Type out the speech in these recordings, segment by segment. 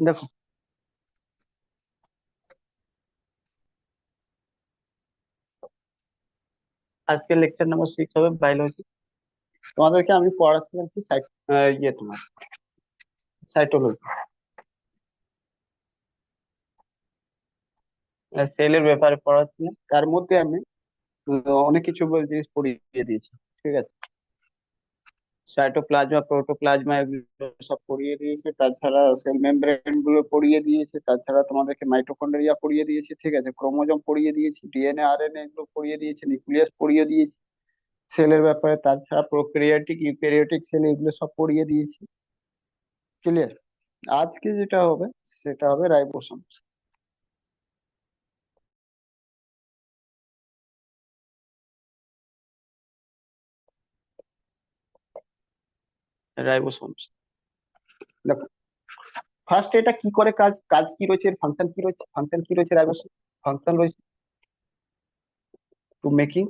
দেখো, আজকে lecture number 6 হবে বায়োলজি। তোমাদেরকে আমি পড়াচ্ছিলাম কি তোমার সাইটোলজি, সেলের ব্যাপারে পড়াচ্ছিলাম। তার মধ্যে আমি অনেক কিছু জিনিস পড়িয়ে দিয়েছি। ঠিক আছে, সাইটোপ্লাজমা, প্রোটোপ্লাজমা, এগুলো সব পড়িয়ে দিয়েছে। তাছাড়া সেল মেমব্রেন গুলো পড়িয়ে দিয়েছে। তাছাড়া তোমাদেরকে মাইটোকন্ড্রিয়া পড়িয়ে দিয়েছে। ঠিক আছে, ক্রোমোজোম পড়িয়ে দিয়েছি, ডিএনএ আরএনএ এগুলো পড়িয়ে দিয়েছে, নিউক্লিয়াস পড়িয়ে দিয়েছি সেলের ব্যাপারে। তাছাড়া প্রোক্যারিওটিক ইউক্যারিওটিক সেল এগুলো সব পড়িয়ে দিয়েছি। ক্লিয়ার? আজকে যেটা হবে সেটা হবে রাইবোসোম। রাইবোসোমস, দেখো, ফার্স্ট এটা কি করে, কাজ কাজ কি রয়েছে, ফাংশন কি রয়েছে, ফাংশন কি রয়েছে রাইবোসোম। ফাংশন রয়েছে two making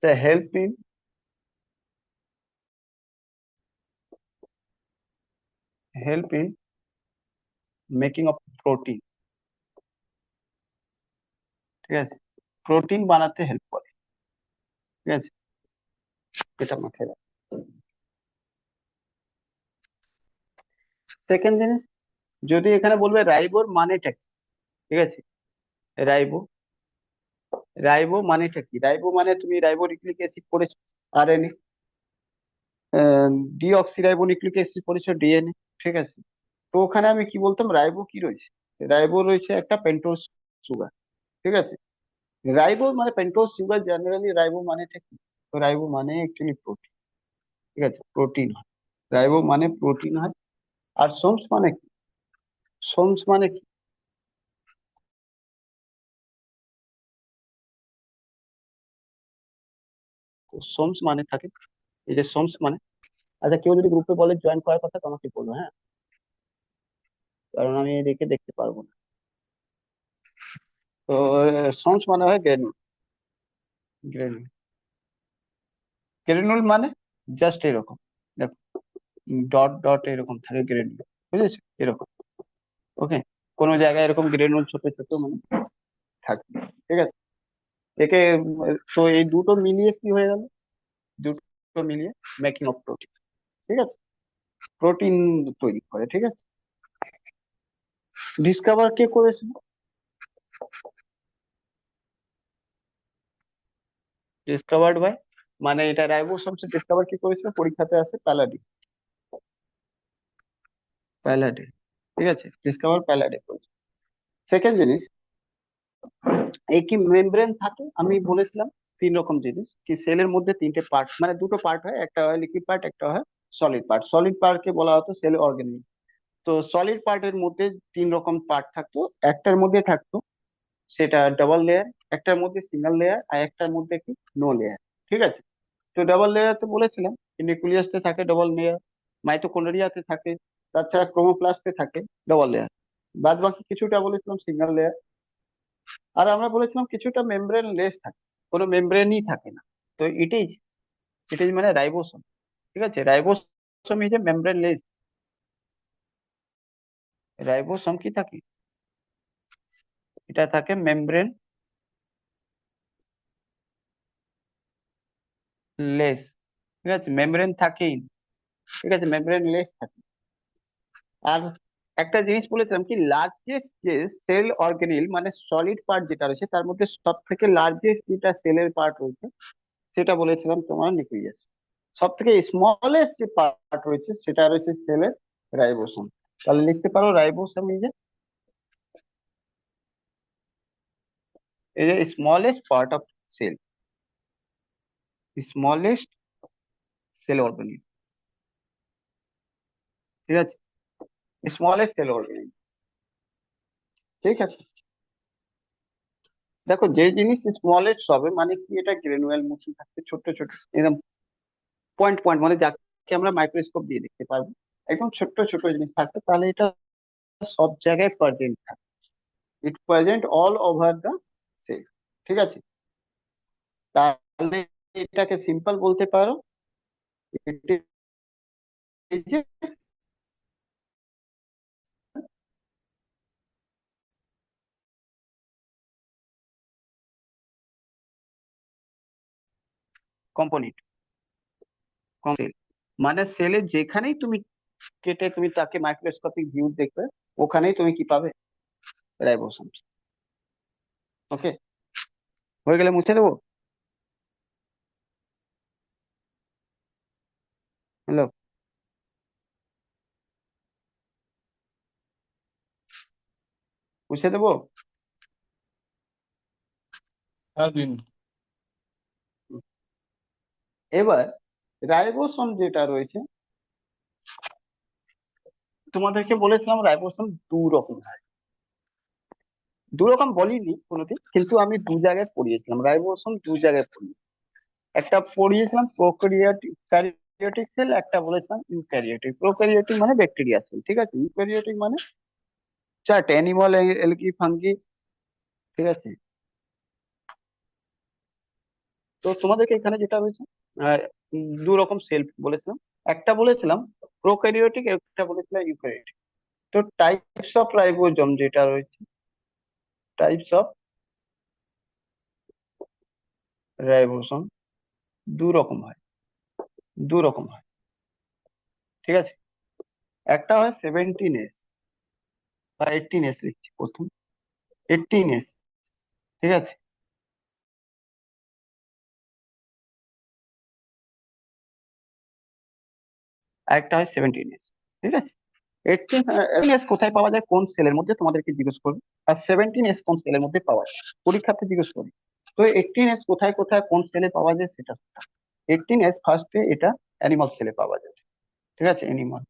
the help in making of protein. ঠিক আছে, প্রোটিন বানাতে হেল্প করে। ঠিক আছে, এটা মাথায় রাখ। সেকেন্ড জিনিস, যদি এখানে বলবে রাইবোর মানেটা কি। ঠিক আছে, রাইবো, রাইবো মানেটা কি? রাইবো মানে তুমি রাইবো নিউক্লিক অ্যাসিড পড়েছো, আরএনএ। ডিঅক্সিরাইবো নিউক্লিক অ্যাসিড পড়েছো, ডিএনএ। ঠিক আছে, তো ওখানে আমি কি বলতাম, রাইবো কি রয়েছে? রাইবো রয়েছে একটা পেন্টোজ সুগার। ঠিক আছে, রাইবো মানে পেন্টোজ সুগার। জেনারেলি রাইবো মানেটা কি? তো রাইবো মানে অ্যাকচুয়ালি প্রোটিন। ঠিক আছে, প্রোটিন হয়, রাইবো মানে প্রোটিন হয়। আর সোমস মানে কি? সোমস মানে কি? সোমস মানে থাকে, এই যে সোমস মানে, আচ্ছা কেউ যদি গ্রুপে বলে জয়েন করার কথা তো আমাকে বলবো, হ্যাঁ, কারণ আমি এদিকে দেখতে পারবো না। তো সোমস মানে হয় গ্রেনুল। গ্রেনুল, গ্রেনুল মানে জাস্ট এরকম, দেখো, ডট ডট এরকম থাকে গ্রেনুল। বুঝেছো, এরকম। ওকে, কোনো জায়গায় এরকম গ্রেনুল ছোট ছোট মানে থাকে। ঠিক আছে, একে তো এই দুটো মিলিয়ে কি হয়ে গেল? দুটো মিলিয়ে মেকিং অফ প্রোটিন। ঠিক আছে, প্রোটিন তৈরি করে। ঠিক আছে, ডিসকাভার কে করেছিল? ডিসকাভার্ড বাই, মানে এটা রাইবোসোমস ডিসকাভার কি করেছিল? পরীক্ষাতে আছে প্যালাডি, প্যালাডি। ঠিক আছে, ডিসকাভার প্যালাডি করেছে। সেকেন্ড জিনিস, এই কি মেমব্রেন থাকে আমি বলেছিলাম। তিন রকম জিনিস, কি সেলের মধ্যে তিনটে পার্ট, মানে দুটো পার্ট হয়, একটা হয় লিকুইড পার্ট, একটা হয় সলিড পার্ট। সলিড পার্টকে বলা হতো সেল অর্গানিল। তো সলিড পার্টের মধ্যে তিন রকম পার্ট থাকতো। একটার মধ্যে থাকতো সেটা ডাবল লেয়ার, একটার মধ্যে সিঙ্গেল লেয়ার, আর একটার মধ্যে কি নো লেয়ার। ঠিক আছে, তো ডাবল লেয়ার তো বলেছিলাম, নিউক্লিয়াসতে থাকে ডাবল লেয়ার, মাইটোকন্ড্রিয়াতে থাকে, তাছাড়া ক্রোমোপ্লাস্টে থাকে ডাবল লেয়ার। বাদ বাকি কিছুটা বলেছিলাম সিঙ্গেল লেয়ার। আর আমরা বলেছিলাম কিছুটা মেমব্রেন লেস থাকে, কোনো মেমব্রেনই থাকে না। তো ইট ইজ মানে রাইবোসোম। ঠিক আছে, ribosome is A membrane less. Ribosome কি থাকে? এটা থাকে মেমব্রেন লেস। ঠিক আছে, মেমব্রেন থাকেই না। ঠিক আছে, মেমব্রেন লেস থাকে। আর একটা জিনিস বলেছিলাম কি, লার্জেস্ট যে সেল অর্গানিল মানে সলিড পার্ট যেটা রয়েছে তার মধ্যে সব থেকে লার্জেস্ট যেটা সেলের পার্ট রয়েছে সেটা বলেছিলাম তোমার নিউক্লিয়াস। সব থেকে স্মলেস্ট যে পার্ট রয়েছে সেটা রয়েছে সেলের রাইবোসোম। তাহলে লিখতে পারো ribosome is a smallest part of cell, smallest cell organelle. ঠিক আছে, স্মলেস্ট সেল অর্গানিল। ঠিক আছে, দেখো যে জিনিস স্মলেস্ট হবে মানে কি, এটা গ্রানুয়াল মোশন থাকবে, ছোট ছোট একদম পয়েন্ট পয়েন্ট, মানে যাকে আমরা মাইক্রোস্কোপ দিয়ে দেখতে পারবো। একদম ছোট্ট ছোট জিনিস থাকবে, তাহলে এটা সব জায়গায় প্রেজেন্ট থাকে। It present all over the cell. ঠিক আছে, তাহলে এটাকে সিম্পল বলতে পারো, ইট ইজ কম্পোনেন্ট, মানে সেলে যেখানেই তুমি কেটে তুমি তাকে মাইক্রোস্কোপিক ভিউ দেখবে, ওখানেই তুমি কি পাবে? রাইবোসোম। ওকে, হয়ে গেলে মুছে দেবো? হ্যালো, মুছে দেবো? হ্যাঁ দিন। এবার রাইবোসোম যেটা রয়েছে, তোমাদেরকে বলেছিলাম রাইবোসোম দু রকম হয়। দু রকম বলিনি কোনোদিন, কিন্তু আমি দু জায়গায় পড়িয়েছিলাম রাইবোসোম, দু জায়গায় পড়ি। একটা পড়িয়েছিলাম প্রোক্যারিওটিক সেল, একটা বলেছিলাম ইউক্যারিওটিক। প্রোক্যারিওটিক মানে ব্যাকটেরিয়া সেল, ঠিক আছে। ইউক্যারিওটিক মানে চারটে, অ্যানিমাল, এলগি, ফাঙ্গি, ঠিক আছে। তো তোমাদেরকে এখানে যেটা হয়েছে, আহ, দু রকম সেল বলেছিলাম। একটা বলেছিলাম প্রোক্যারিওটিক, একটা বলেছিলাম ইউক্যারিওটিক। তো টাইপস অফ রাইবোজোম যেটা রয়েছে, টাইপস অফ রাইবোসোম দু রকম হয়, দু রকম হয়, ঠিক আছে। একটা হয় 17S বা 18S, লিখছি প্রথম 18S, ঠিক আছে। আর একটা হয় 17S, ঠিক আছে। 18S কোথায় পাওয়া যায়, কোন সেলের মধ্যে, তোমাদেরকে জিজ্ঞেস করবে। আর 17S কোন সেলের মধ্যে পাওয়া যায়, পরীক্ষাতে জিজ্ঞেস করবে। তো 18S কোথায় কোথায় কোন সেলে পাওয়া যায় সেটা। 18S ফার্স্টে এটা অ্যানিমাল সেলে পাওয়া যায়, ঠিক আছে। অ্যানিমাল,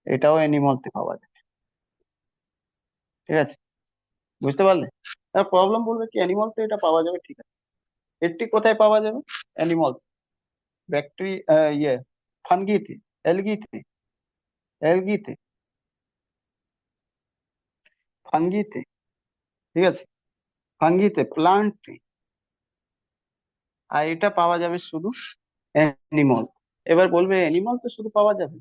এটাও অ্যানিমালতে পাওয়া যায়, ঠিক আছে। বুঝতে পারলে? তার প্রবলেম বলবে কি, অ্যানিমাল তো এটা পাওয়া যাবে, ঠিক আছে। এটি কোথায় পাওয়া যাবে? অ্যানিমাল, ব্যাকটেরি, ইয়ে, ফানগিতে, এলগিতে, এলগিতে, ফাঙ্গিতে, ঠিক আছে। ফাঙ্গিতে, প্লান্টে। আর এটা পাওয়া যাবে শুধু অ্যানিমাল। এবার বলবে অ্যানিমাল তো শুধু পাওয়া যাবে,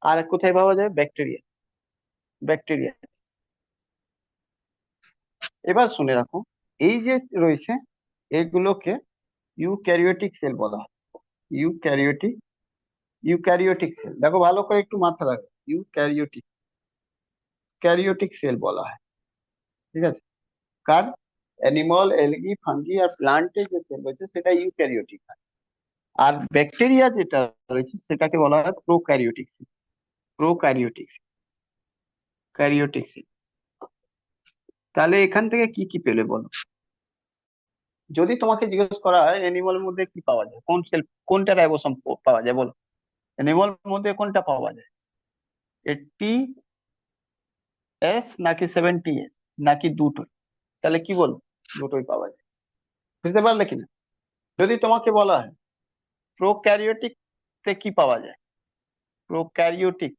আর কোথায় পাওয়া যাবে? Bacteria, bacteria. এবার শুনে রাখো, এই যে রয়েছে এগুলোকে ইউক্যারিওটিক সেল বলা হয়। ইউক্যারিওটিক, ইউক্যারিওটিক সেল, দেখো ভালো করে একটু মাথা রাখো। ইউক্যারিওটিক, ক্যারিওটিক সেল বলা হয়, ঠিক আছে। কার? অ্যানিমাল, এলগি, ফাঙ্গি আর প্লান্টে যে সেল রয়েছে সেটা ইউক্যারিওটিক। আর ব্যাকটেরিয়া যেটা রয়েছে সেটাকে বলা হয় prokaryotic cell. Prokaryotic, karyotic cell. তাহলে এখান থেকে কি কি পেলে বলো? যদি তোমাকে জিজ্ঞেস করা হয় অ্যানিমালের মধ্যে কি পাওয়া যায়, কোন সেল, কোনটা রাইবোসোম পাওয়া যায় বলো? অ্যানিমাল মধ্যে কোনটা পাওয়া যায়? 80S নাকি 70S, নাকি দুটোই? তাহলে কি বলবো? দুটোই পাওয়া যায়। বুঝতে পারলে কিনা? যদি তোমাকে বলা হয় প্রোক্যারিওটিক তে কি পাওয়া যায়, প্রোক্যারিওটিক,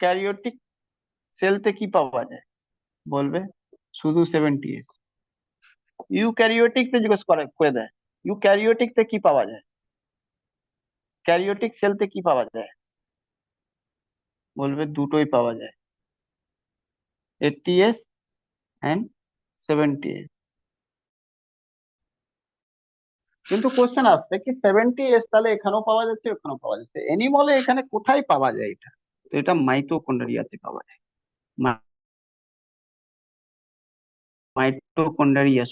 ক্যারিওটিক সেলতে কি পাওয়া যায়, বলবে শুধু 70S। ইউক্যারিওটিক তে জিজ্ঞেস করে দেয় ইউক্যারিওটিক তে কি পাওয়া যায়, ক্যারিওটিক সেলতে কি পাওয়া যায়, বলবে দুটোই পাওয়া যায়, 80S অ্যান্ড 70S। কিন্তু কোশ্চেন আসছে কি 70S তাহলে এখানেও পাওয়া যাচ্ছে, ওখানেও পাওয়া যাচ্ছে, এনিমলে এখানে কোথায় পাওয়া যায় এটা? তো এটা মাইটোকন্ড্রিয়াতে পাওয়া যায়। মাইটোকন্ড্রিয়া,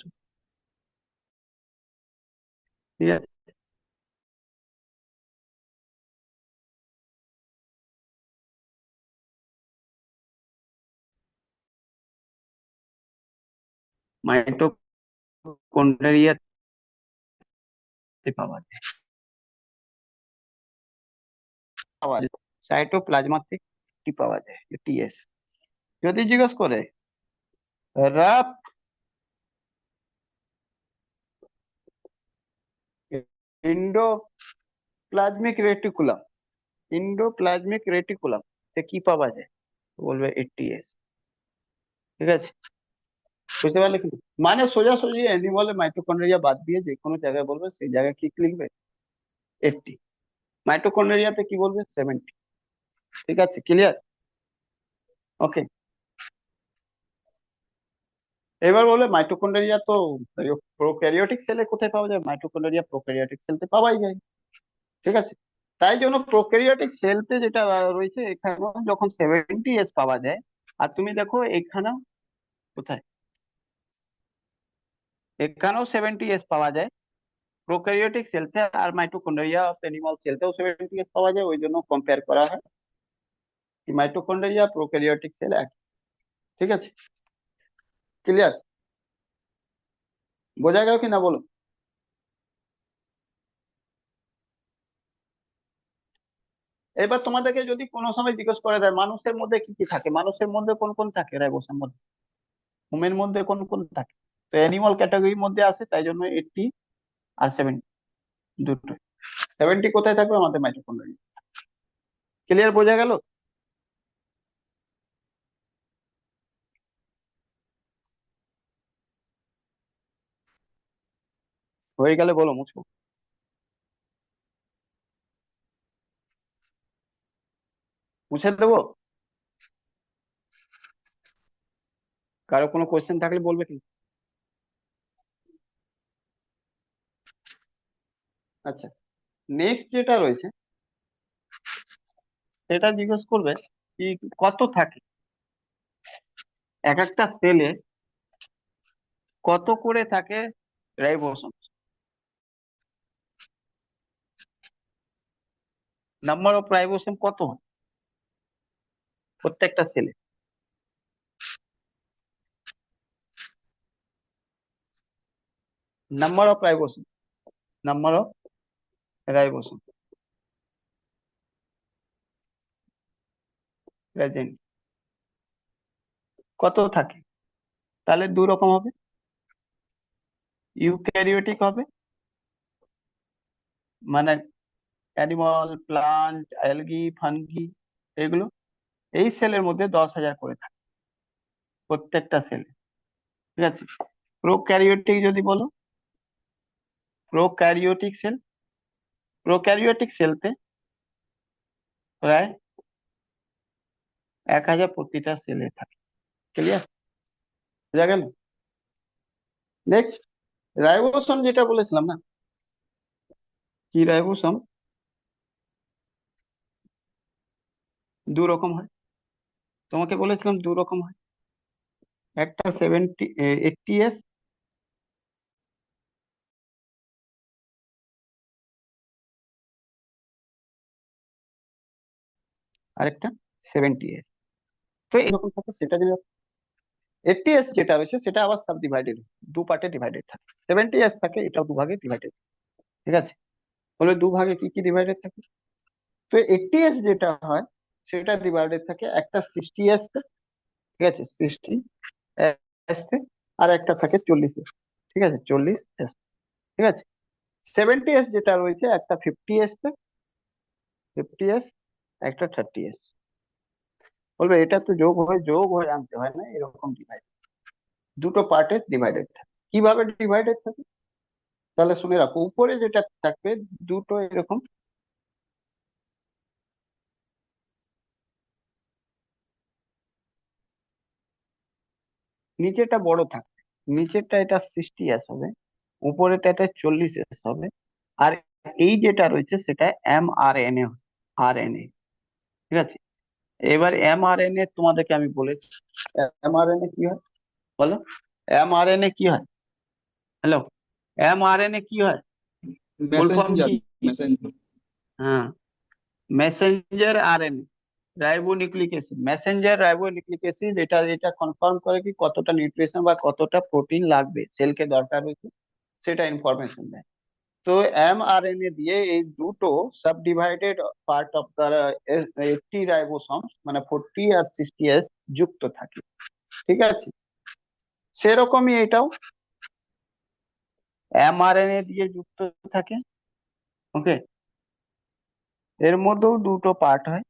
ঠিক আছে। মাইটোকন্ড্রিয়াতে পাওয়া যায় সাইটোপ্লাজমাতে কি পাওয়া যায়, টিএস। যদি জিজ্ঞেস করে rough endoplasmic reticulum, endoplasmic reticulum তে কি পাওয়া যায়, বলবে 80S, ঠিক আছে। বুঝতে পারলে কিন্তু, মানে সোজাসুজি অ্যানিমালে মাইটোকন্ড্রিয়া বাদ দিয়ে যে কোনো জায়গায় বলবে সেই জায়গায় কি লিখবে? 80। মাইটোকন্ড্রিয়াতে কি বলবে? 70। ঠিক আছে, ক্লিয়ার? ওকে। এবার বলে মাইটোকন্ড্রিয়া তো প্রোক্যারিওটিক সেলে কোথায় পাওয়া যায়? মাইটোকন্ড্রিয়া প্রোক্যারিওটিক সেলতে পাওয়াই যায়। ঠিক আছে, তাই জন্য প্রোক্যারিওটিক সেলতে যেটা রয়েছে এখানেও যখন 70s পাওয়া যায়, আর তুমি দেখো এখানেও কোথায়, এখানেও 70s পাওয়া যায় প্রোক্যারিওটিক সেলতে, আর মাইটোকন্ড্রিয়া অ্যানিমাল সেলতেও 70s পাওয়া যায়, ওই জন্য কম্পেয়ার করা হয় কি মাইটোকন্ড্রিয়া প্রোক্যারিওটিক সেল এক। ঠিক আছে, ক্লিয়ার? বোঝা গেল কি না বলো? এবার তোমাদেরকে যদি কোনো সময় জিজ্ঞেস করে দেয় মানুষের মধ্যে কি কি থাকে, মানুষের মধ্যে কোন কোন থাকে, রাইবোসোম মধ্যে, হোমের মধ্যে কোন কোন থাকে, তো অ্যানিমাল ক্যাটাগরির মধ্যে আসে, তাই জন্য 80 আর 70 দুটো। 70 কোথায় থাকবে? আমাদের মাইটোকন্ড্রিয়া। ক্লিয়ার? বোঝা গেল? হয়ে গেলে বলো, মুছবো? মুছে দেবো? কারো কোনো কোশ্চেন থাকলে বলবে কিন্তু। আচ্ছা, নেক্সট যেটা রয়েছে সেটা জিজ্ঞেস করবে কি কত থাকে, এক একটা সেলে কত করে থাকে রাইবোসোম, নাম্বার অফ রাইবোসোম কত হয় প্রত্যেকটা সেলে? Number of ribosome, number of ribosome present কত থাকে? তাহলে দু রকম হবে, ইউক্যারিওটিক হবে, মানে অ্যানিমাল, প্লান্ট, অ্যালগি, ফানগি, এগুলো এই সেলের মধ্যে 10,000 করে থাকে প্রত্যেকটা সেলে। ঠিক আছে, প্রোক্যারিওটিক যদি বলো, প্রোক্যারিওটিক সেল, প্রোক্যারিওটিক সেলতে প্রায় 1,000 প্রতিটা সেলে থাকে। ক্লিয়ার? বোঝা গেল? নেক্সট, রাইবোসোম যেটা বলেছিলাম না, কি রাইবোসোম দু রকম হয়, তোমাকে বলেছিলাম দু রকম হয়, একটা 80s, আরেকটা 70s। তো এরকম থাকে, সেটা যদি 80s যেটা রয়েছে সেটা আবার সাব ডিভাইডেড, দু পার্টে ডিভাইডেড থাকে। 70s থাকে, এটাও দুভাগে ডিভাইডেড। ঠিক আছে, বলে দুভাগে কি কি ডিভাইডেড থাকে? তো 80s যেটা হয় সেটা ডিভাইডেড থাকে একটা 60s তে, ঠিক আছে, 60s তে, আর একটা থাকে 40s। ঠিক আছে, 40s। ঠিক আছে, 70s যেটা রয়েছে একটা 50s তে, 50s, একটা 30s। বলবে এটা তো যোগ হয়ে আনতে হয় না, এরকম ডিভাইড, দুটো পার্টে ডিভাইডেড থাকে। কিভাবে ডিভাইডেড থাকে? তাহলে শুনে রাখো, উপরে যেটা থাকবে দুটো এরকম, নিচেটা বড় থাকবে, নিচেরটা এটা 60s হবে, উপরেটা এটা 40s হবে, আর এই যেটা রয়েছে সেটা mRNA, আরএনএ। ঠিক আছে, এবার mRNA তোমাদেরকে আমি বলেছি, mRNA কি হয় বলো, mRNA কি হয়? হ্যালো, mRNA কি হয়? ফুল ফর্ম मैसेंजर কি? मैसेंजर হ্যাঁ, Messenger RNA, ribonucleic acid, Messenger ribonucleic acid, এটা এটা কনফার্ম করে কি কতটা নিউট্রিশন বা কতটা প্রোটিন লাগবে সেলকে দরকার হয়েছে, সেটা ইনফরমেশন দেয়। তো mRNA দিয়ে এই দুটো sub divided part of the 80 রাইবোসোমস, মানে 40 আর 60s যুক্ত থাকে। ঠিক আছে, সেরকমই এটাও mRNA দিয়ে যুক্ত থাকে। ওকে, এর মধ্যেও দুটো পার্ট হয়,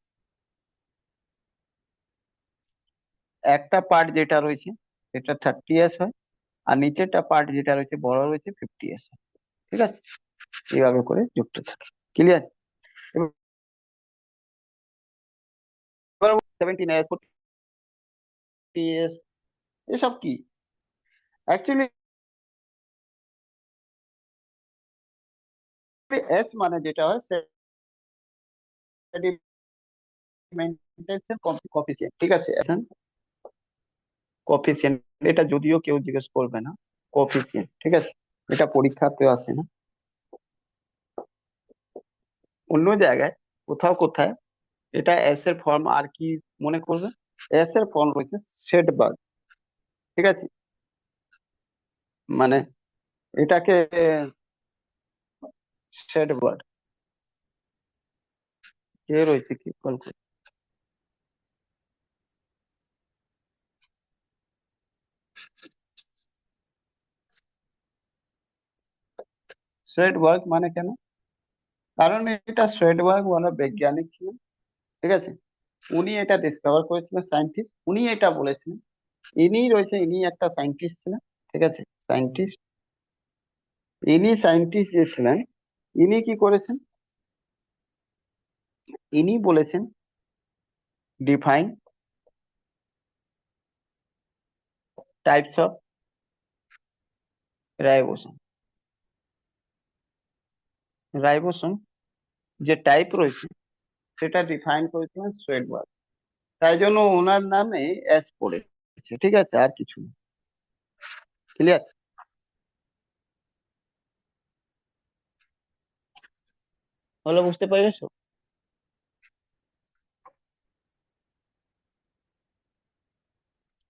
একটা পার্ট যেটা রয়েছে এটা 30s হয়, আর নিচেরটা পার্ট যেটা রয়েছে বড় রয়েছে 50s। ঠিক আছে, এইভাবে করে যুক্ত থাকে। ক্লিয়ার? এবার 70s, 40s, এসব কি? অ্যাকচুয়ালি এস মানে যেটা হয় সেডিমেন্টেশন কফিসিয়েন্ট, ঠিক আছে? এখন কফিসিয়েন্ট, এটা যদিও কেউ জিজ্ঞেস করবে না, কফিসিয়েন্ট, ঠিক আছে? এটা পরীক্ষাতেও আসে না, অন্য জায়গায় কোথাও কোথায় এটা এস এর ফর্ম আর কি মনে করবে, এস এর ফর্ম রয়েছে শেডবার্গ, ঠিক আছে? মানে এটাকে শেডবার্গ, কে রয়েছে কি গল্প, শেডবার্গ মানে কেন? কারণ এটা শেডবার্গ বলা বৈজ্ঞানিক ছিলেন, ঠিক আছে? উনি এটা ডিসকভার করেছিলেন, সায়েন্টিস্ট উনি এটা বলেছিলেন। ইনি রয়েছে, ইনি একটা সায়েন্টিস্ট ছিলেন, ঠিক আছে? সায়েন্টিস্ট, ইনি সায়েন্টিস্ট যে ছিলেন, ইনি কি করেছেন, ইনি বলেছেন define types of ribosome. Ribosome যে টাইপ রয়েছে সেটা ডিফাইন করেছিলেন সোয়েডবার্গ, তাই জন্য ওনার নামে এস পড়েছে, ঠিক আছে? আর কিছু না। ক্লিয়ার? হলো, বুঝতে পেরেছো?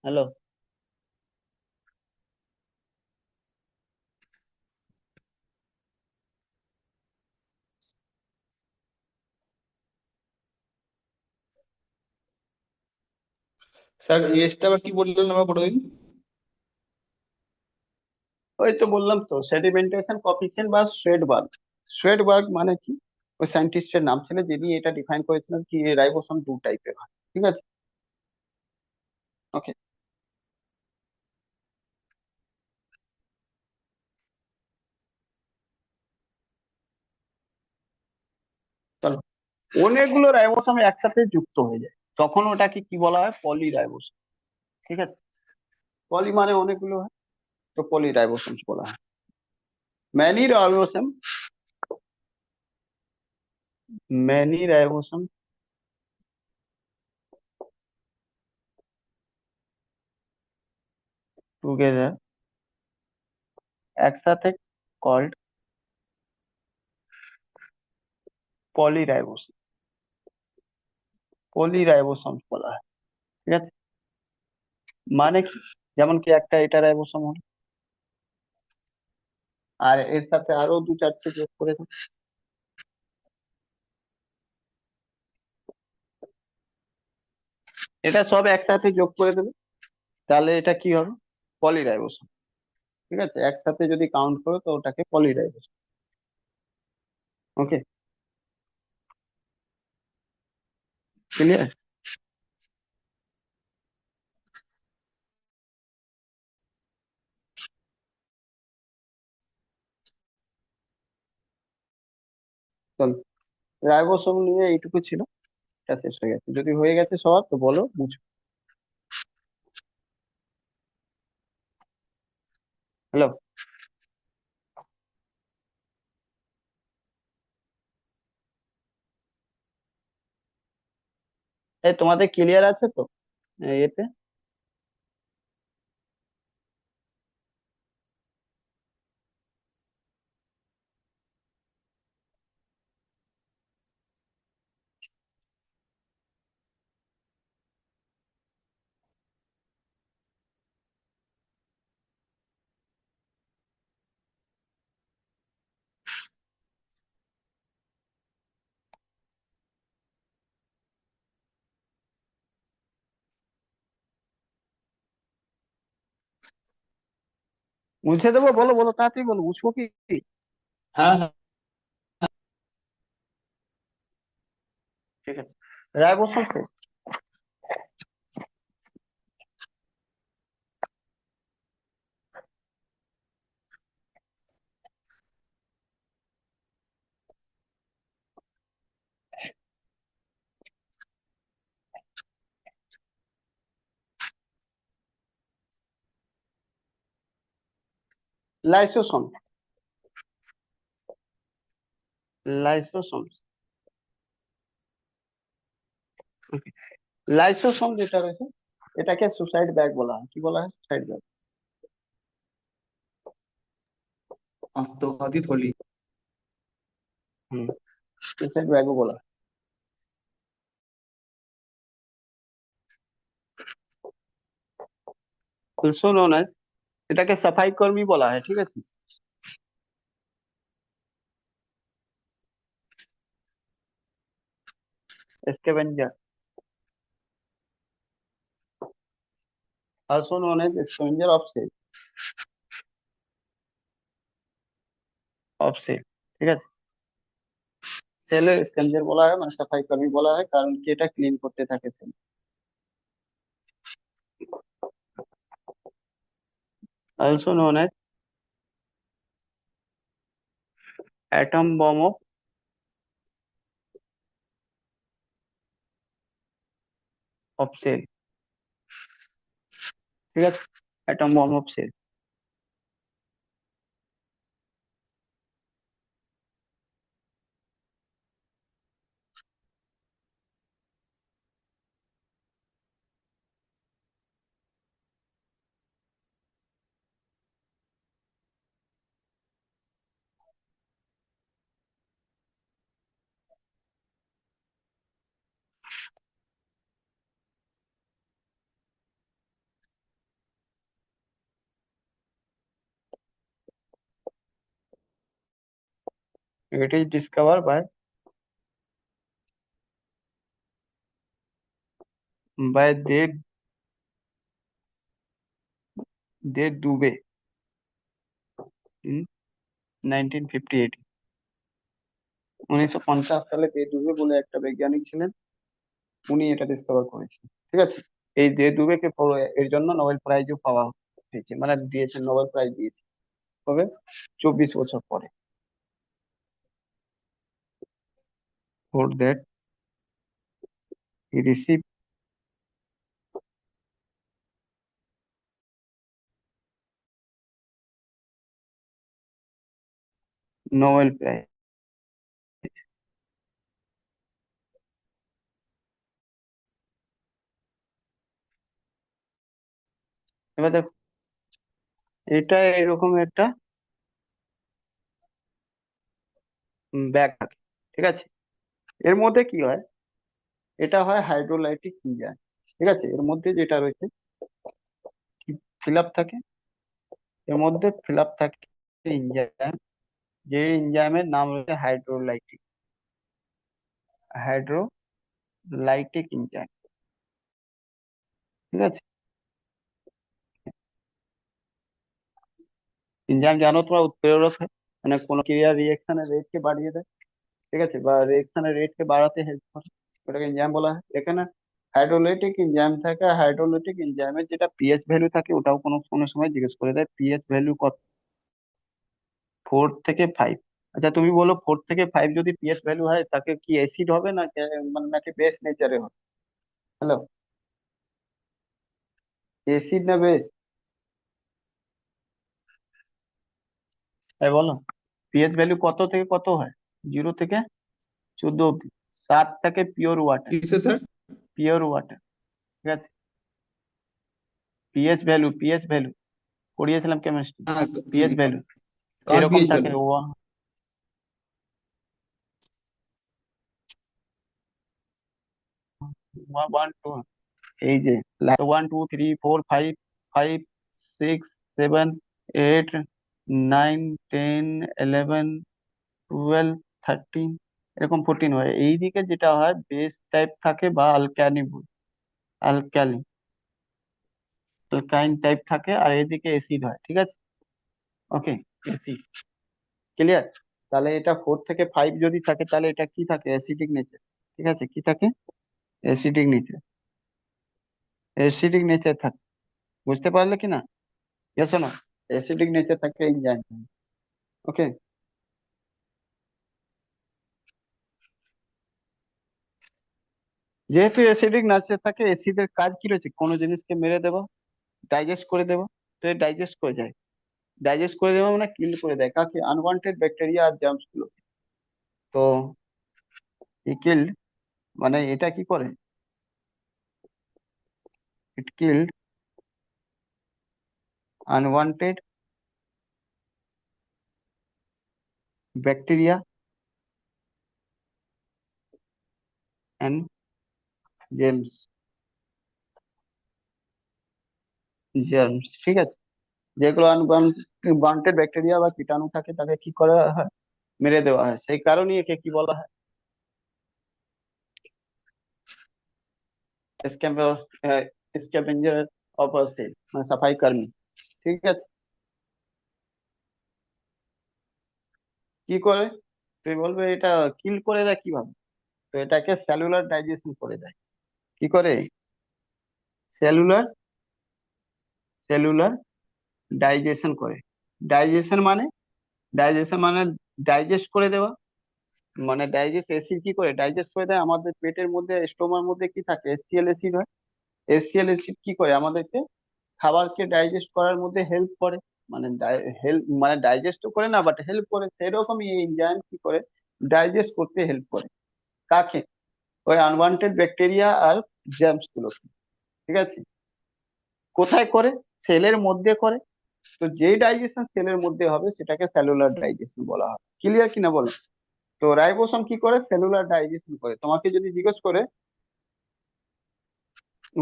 হ্যালো? স্যার এসটা আবার কি বললেন আমার বড় দিন? ওই তো বললাম তো, সেডিমেন্টেশন কফিসিয়েন্ট বা সোয়েডবার্গ। সোয়েডবার্গ মানে কি, ওই সায়েন্টিস্টের নাম ছিল যিনি এটা ডিফাইন করেছিলেন কি রাইবোসোম দু টাইপের হয়, ঠিক আছে? ওকে, চলো। অনেকগুলো রাইবোসোম একসাথে যুক্ত হয়ে যায়, তখন ওটাকে কি বলা হয়, পলি রাইবোসোম, ঠিক আছে? পলি মানে অনেকগুলো হয়, তো পলি রাইবোসোম বলা হয়। Many ribosome, many ribosome together, একসাথে, called poly ribosome, poly ribosome বলা হয়, ঠিক আছে? মানে কি, যেমন কি একটা এটা রাইবোসোম হলো, আর এর সাথে আরো দু চারটে যোগ করে দাও, এটা সব একসাথে যোগ করে দেবে, তাহলে এটা কি হবে, পলিরাইবোসোম, ঠিক আছে? একসাথে যদি কাউন্ট করো তো ওটাকে পলিরাইবোসোম। ওকে, ক্লিয়ার? চল, রাইবোসোম নিয়ে এইটুকু ছিল, এটা শেষ হয়ে গেছে। যদি হয়ে গেছে সবার তো বলো, বুঝো। হ্যালো? এই তোমাদের ক্লিয়ার আছে তো এতে? মুছে দেবো? বলো বলো, তাড়াতাড়ি বলো, বুঝবো কি? হ্যাঁ হ্যাঁ। ঠিক আছে, রাইবোসোম শেষ। লাইসোসোম। লাইসোসোম। লাইসোসোম যেটা রয়েছে এটাকে সুসাইড ব্যাগ বলা হয়। কি বলা হয়? Suicide bag. আত্মঘাতী থলি। হুম, সুসাইড ব্যাগও বলা হয়। অলসো নোন এজ, এটাকে সাফাই কর্মী বলা হয়, ঠিক আছে। Scavenger, also known as scavenger of cell. Of cell, ঠিক আছে। সেলে স্ক্যাভেঞ্জার বলা হয়, মানে সাফাই কর্মী বলা হয়, কারণ কি এটা ক্লিন করতে থাকে cell. Also known as atom bomb of cell, ঠিক আছে। Atom bomb of cell. It is discovered by de Duve in 1958। 1950 সালে দে দুবে বলে একটা বৈজ্ঞানিক ছিলেন, উনি এটা ডিসকভার করেছেন, ঠিক আছে। এই দে দুবেকে এর জন্য নোবেল প্রাইজও পাওয়া হয়েছে, মানে দিয়েছে, নোবেল প্রাইজ দিয়েছে। তবে 24 বছর পরে। For that he receive Nobel prize. এবার দেখো, এটা এরকম একটা ব্যাগ থাকে, ঠিক আছে। এর মধ্যে কি হয়, এটা হয় হাইড্রোলাইটিক এনজাইম, ঠিক আছে। এর মধ্যে যেটা রয়েছে ফিল আপ থাকে, এর মধ্যে ফিল আপ থাকে এনজাইম, যে এনজাইমের নাম রয়েছে হাইড্রোলাইটিক এনজাইম, ঠিক আছে। এনজাইম জানো তোমরা উৎপ্রেরক হয়, মানে কোনো ক্রিয়া রিয়েকশনের রেটকে বাড়িয়ে দেয়, ঠিক আছে, বা রিয়েকশনের রেটকে বাড়াতে হেল্প করে, ওটাকে এনজাইম বলা হয়। এখানে হাইড্রোলাইটিক এনজাইম থাকে, হাইড্রোলাইটিক এনজাইমের যেটা পিএইচ ভ্যালু থাকে ওটাও কোনো কোনো সময় জিজ্ঞেস করে দেয়, পিএইচ ভ্যালু কত, 4 থেকে 5। আচ্ছা তুমি বলো, 4 থেকে 5 যদি পিএইচ ভ্যালু হয় তাকে কি অ্যাসিড হবে না মানে নাকি বেস নেচারে হবে? হ্যালো, অ্যাসিড না বেস? তাই বলো, পিএইচ ভ্যালু কত থেকে কত হয়? 0 থেকে 14 অব্দি। 7 থাকে পিওর ওয়াটার। কিসে স্যার? পিওর ওয়াটার, ঠিক আছে। পিএইচ ভ্যালু পড়িয়েছিলাম কেমিস্ট্রি। হ্যাঁ, পিএইচ ভ্যালু কার এরকম পিএইচ থাকে, ভ্যালু? 1 2, এই যে 1 2 3 4 5, 5 6 7 8 9 10 11 12 13, এরকম 14 হয়। এই দিকে যেটা হয় বেস টাইপ থাকে বা আলকালি অ্যালকাইন টাইপ থাকে, আর এদিকে অ্যাসিড হয়, ঠিক আছে। ওকে, অ্যাসিড, ক্লিয়ার। তাহলে এটা 4 থেকে 5 যদি থাকে তাহলে এটা কি থাকে? অ্যাসিডিক নেচার, ঠিক আছে। কি থাকে? অ্যাসিডিক নেচার, অ্যাসিডিক নেচার থাকে। বুঝতে পারলে কি না? ইয়েস না? অ্যাসিডিক নেচার থাকে এনজাইম। ওকে, যেহেতু অ্যাসিডিক নেচার থাকে, অ্যাসিডের কাজ কি রয়েছে? কোনো জিনিসকে মেরে দেবো, ডাইজেস্ট করে দেবো, তো ডাইজেস্ট করে যায়, ডাইজেস্ট করে দেওয়া মানে কিল করে দেয় কাকে? আনওয়ান্টেড ব্যাকটেরিয়া আর জার্মস গুলো। তো কিল্ড মানে এটা কি করে? It killed unwanted bacteria and germs germs, ঠিক আছে? যেগুলো আনওয়ান্টেড ব্যাকটেরিয়া বা কীটাণু থাকে তাকে কি করা হয়? মেরে দেওয়া হয়। সেই কারণেই একে কি বলা হয়? স্ক্যাভেঞ্জার অফ সেল, মানে সাফাই কর্মী, ঠিক আছে? কি করে? তুই বলবে এটা কিল করে দেয় কিভাবে? তো এটাকে সেলুলার ডাইজেশন করে দেয়। কি করে? সেলুলার সেলুলার ডাইজেশন করে। ডাইজেশন মানে ডাইজেশন মানে ডাইজেস্ট করে দেওয়া। মানে ডাইজেস্ট অ্যাসিড কি করে ডাইজেস্ট করে দেয়? আমাদের পেটের মধ্যে স্টোমার মধ্যে কি থাকে? এসসিএল অ্যাসিড হয়। এসসিএল অ্যাসিড কি করে আমাদেরকে খাবারকে ডাইজেস্ট করার মধ্যে হেল্প করে। মানে হেল্প মানে ডাইজেস্ট করে না, বাট হেল্প করে। সেরকমই এই এনজাইম কি করে? ডাইজেস্ট করতে হেল্প করে। কাকে? ওই আনওয়ান্টেড ব্যাকটেরিয়া আর জার্মস গুলো, ঠিক আছে? কোথায় করে? সেলের মধ্যে করে। তো যেই ডাইজেশন সেলের মধ্যে হবে সেটাকে সেলুলার ডাইজেশন বলা হয়। ক্লিয়ার কিনা বলো? তো রাইবোসোম কি করে? সেলুলার ডাইজেশন করে। তোমাকে যদি জিজ্ঞেস করে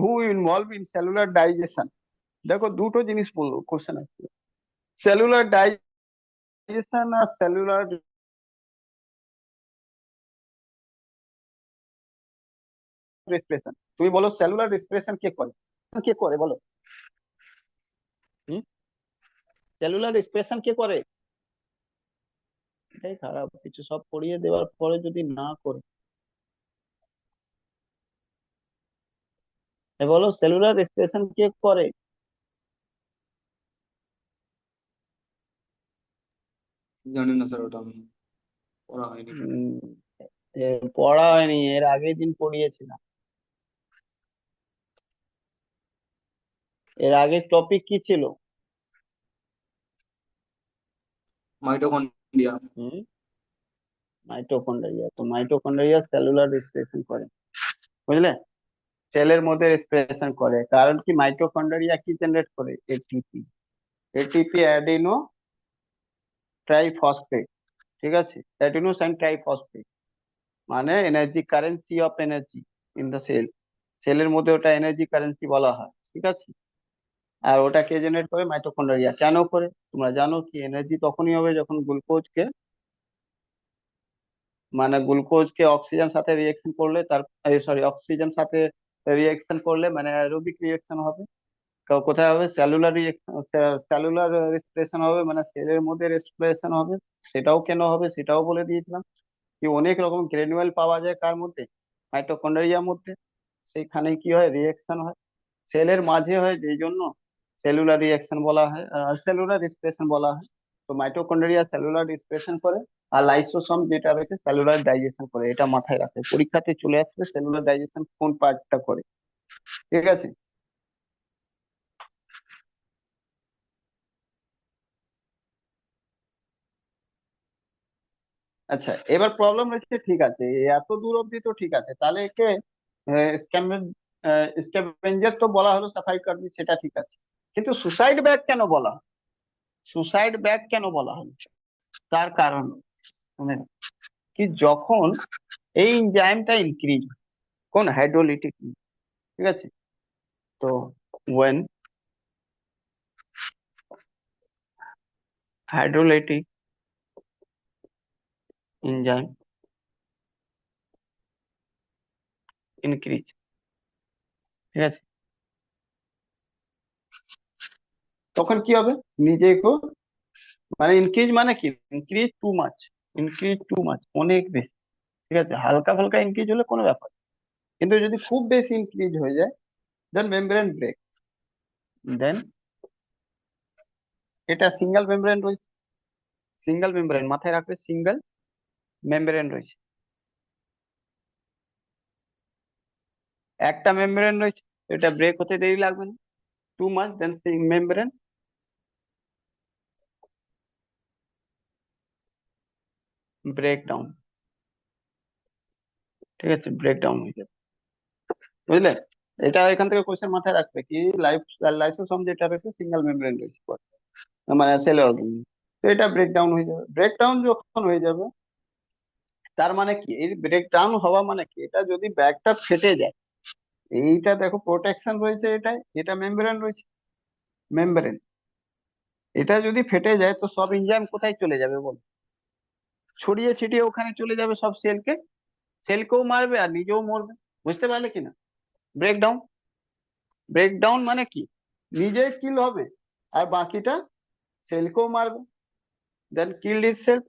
হু ইনভলভ ইন সেলুলার ডাইজেশন, দেখো দুটো জিনিস বলবো কোশ্চেন আছে, সেলুলার ডাইজেশন আর সেলুলার রেসপিরেশন। তুমি বলো সেলুলার রেসপিরেশন কে করে? কে করে বলো? হুম? সেলুলার রেসপিরেশন কে করে? এটাই খারাপ, কিছু সব পড়িয়ে দেওয়ার পরে যদি না করে। বলো সেলুলার রেসপিরেশন কে করে? জানি না স্যার, ওটা আমি পড়া হয়নি। উম, পড়া হয়নি, এর আগের দিন পড়িয়েছিলাম। এর আগের টপিক কি ছিল? মাইটোকন্ড্রিয়া। হুম, মাইটোকন্ড্রিয়া। তো মাইটোকন্ড্রিয়া সেলুলার রেসপিরেশন করে, বুঝলে? সেলের মধ্যে রেসপিরেশন করে, কারণ কি মাইটোকন্ড্রিয়া কি জেনারেট করে? এটিপি। এটিপি অ্যাডিনো ট্রাইফসফেট, ঠিক আছে? অ্যাডিনোসাইন ট্রাইফসফেট মানে energy, currency of energy in the cell. সেলের মধ্যে ওটা এনার্জি কারেন্সি বলা হয়, ঠিক আছে? আর ওটা কে জেনারেট করে? মাইটোকন্ড্রিয়া। কেন করে? তোমরা জানো কি এনার্জি তখনই হবে যখন গ্লুকোজকে, মানে গ্লুকোজকে অক্সিজেন সাথে রিয়েকশন করলে তার, সরি, অক্সিজেন সাথে রিয়েকশন করলে মানে অ্যারোবিক রিয়েকশন হবে। কোথায় হবে? সেলুলার রিয়েকশন, সেলুলার রেসপিরেশন হবে, মানে সেলের মধ্যে রেসপিরেশন হবে। সেটাও কেন হবে সেটাও বলে দিয়েছিলাম। কি অনেক রকম গ্রেনুয়েল পাওয়া যায় কার মধ্যে? মাইটোকন্ড্রিয়ার মধ্যে। সেইখানে কি হয়? রিয়েকশন হয়, সেলের মাঝে হয়, যেই জন্য সেলুলার রিয়েকশন বলা হয়, সেলুলার রেসপিরেশন বলা হয়। তো মাইটোকন্ড্রিয়া সেলুলার রেসপিরেশন করে, আর লাইসোসোম যেটা রয়েছে সেলুলার ডাইজেশন করে। এটা মাথায় রাখে, পরীক্ষাতে চলে আসবে সেলুলার ডাইজেশন কোন পার্টটা করে, ঠিক আছে? আচ্ছা, এবার প্রবলেম হচ্ছে, ঠিক আছে, এত দূর অব্দি তো ঠিক আছে, তাহলে একে স্ক্যাভেঞ্জার তো বলা হলো, সাফাই কর্মী, সেটা ঠিক আছে। কিন্তু সুসাইড ব্যাগ কেন বলা হয়? সুসাইড ব্যাগ কেন বলা হলো? তার কারণ শুনে নাও। কি যখন এই এনজাইমটা ইনক্রিজ, কোন হাইড্রোলিটিক, ঠিক আছে? তো when হাইড্রোলাইটিক এনজাইম ইনক্রিজ, ঠিক আছে, তখন কি হবে? নিজেকে, মানে ইনক্রিজ মানে কি? Increase too much, increase too much, অনেক বেশি, ঠিক আছে? হালকা ফালকা ইনক্রিজ হলে কোনো ব্যাপার, কিন্তু যদি খুব বেশি ইনক্রিজ হয়ে যায়, দেন মেমব্রেন ব্রেক। দেন এটা সিঙ্গেল মেমব্রেন রয়েছে, সিঙ্গেল মেমব্রেন মাথায় রাখবে, সিঙ্গেল মেমব্রেন রয়েছে, একটা মেমব্রেন রয়েছে। এটা ব্রেক হতে দেরি লাগবে না, টু মাস, দেন মেমব্রেন ব্রেকডাউন। ঠিক আছে, ব্রেকডাউন হয়ে যাবে, বুঝলে? এটা এখান থেকে কোশ্চেন মাথায় রাখবে কি, লাইসোসোম যেটা রয়েছে সিঙ্গেল মেমব্রেন রয়েছে, মানে সেল অর্গান, তো এটা ব্রেকডাউন হয়ে যাবে। ব্রেকডাউন যখন হয়ে যাবে, তার মানে কি, এই ব্রেকডাউন হওয়া মানে কি, এটা যদি ব্যাগটা ফেটে যায়, এইটা দেখো প্রোটেকশন রয়েছে, এটাই, এটা মেমব্রেন রয়েছে, মেমব্রেন, এটা যদি ফেটে যায় তো সব এনজাইম কোথায় চলে যাবে বল? ছড়িয়ে ছিটিয়ে ওখানে চলে যাবে সব সেলকে, সেলকেও মারবে আর নিজেও মরবে। বুঝতে পারলে কিনা? ব্রেকডাউন, ব্রেকডাউন মানে কি, নিজে কিল হবে আর বাকিটা সেলকেও মারবে, then killed itself,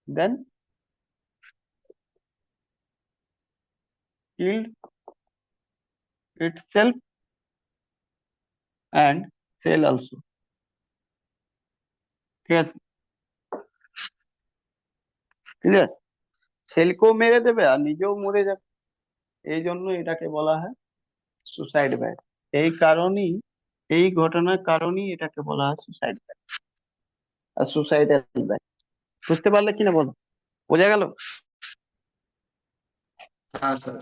then killed itself and cell also। ঠিক আছে, ক্লিয়ার? সেলকেও মেরে দেবে আর নিজেও মরে যাবে, এই জন্য এটাকে বলা হয় সুসাইড ব্যাগ। এই কারণেই, এই ঘটনার কারণেই এটাকে বলা হয় সুসাইড ব্যাগ আর সুসাইডাল ব্যাগ। বুঝতে পারলে কিনা বলো? বোঝা গেল? হ্যাঁ স্যার।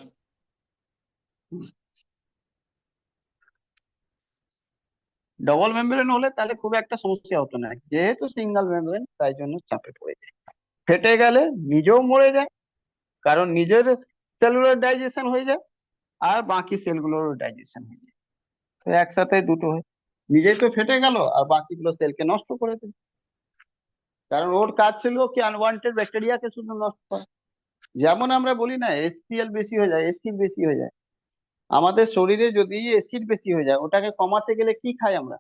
ডবল মেমব্রেন হলে তাহলে খুব একটা সমস্যা হতো না, যেহেতু সিঙ্গেল মেমব্রেন তাই জন্য চাপে পড়ে যায়, ফেটে গেলে নিজেও মরে যায়, কারণ নিজের সেলুলার ডাইজেশন হয়ে যায় আর বাকি সেলগুলোরও ডাইজেশন হয়ে যায়, তো একসাথে দুটো হয়, নিজেই তো ফেটে গেল আর বাকিগুলো সেলকে নষ্ট করে দেবে, কারণ ওর কাজ ছিল কি আনওয়ান্টেড ব্যাকটেরিয়াকে শুধু নষ্ট করা। যেমন আমরা বলি না HCl বেশি হয়ে যায়, অ্যাসিড বেশি হয়ে যায়, আমাদের শরীরে যদি অ্যাসিড বেশি হয়ে যায় ওটাকে কমাতে গেলে কি খাই আমরা?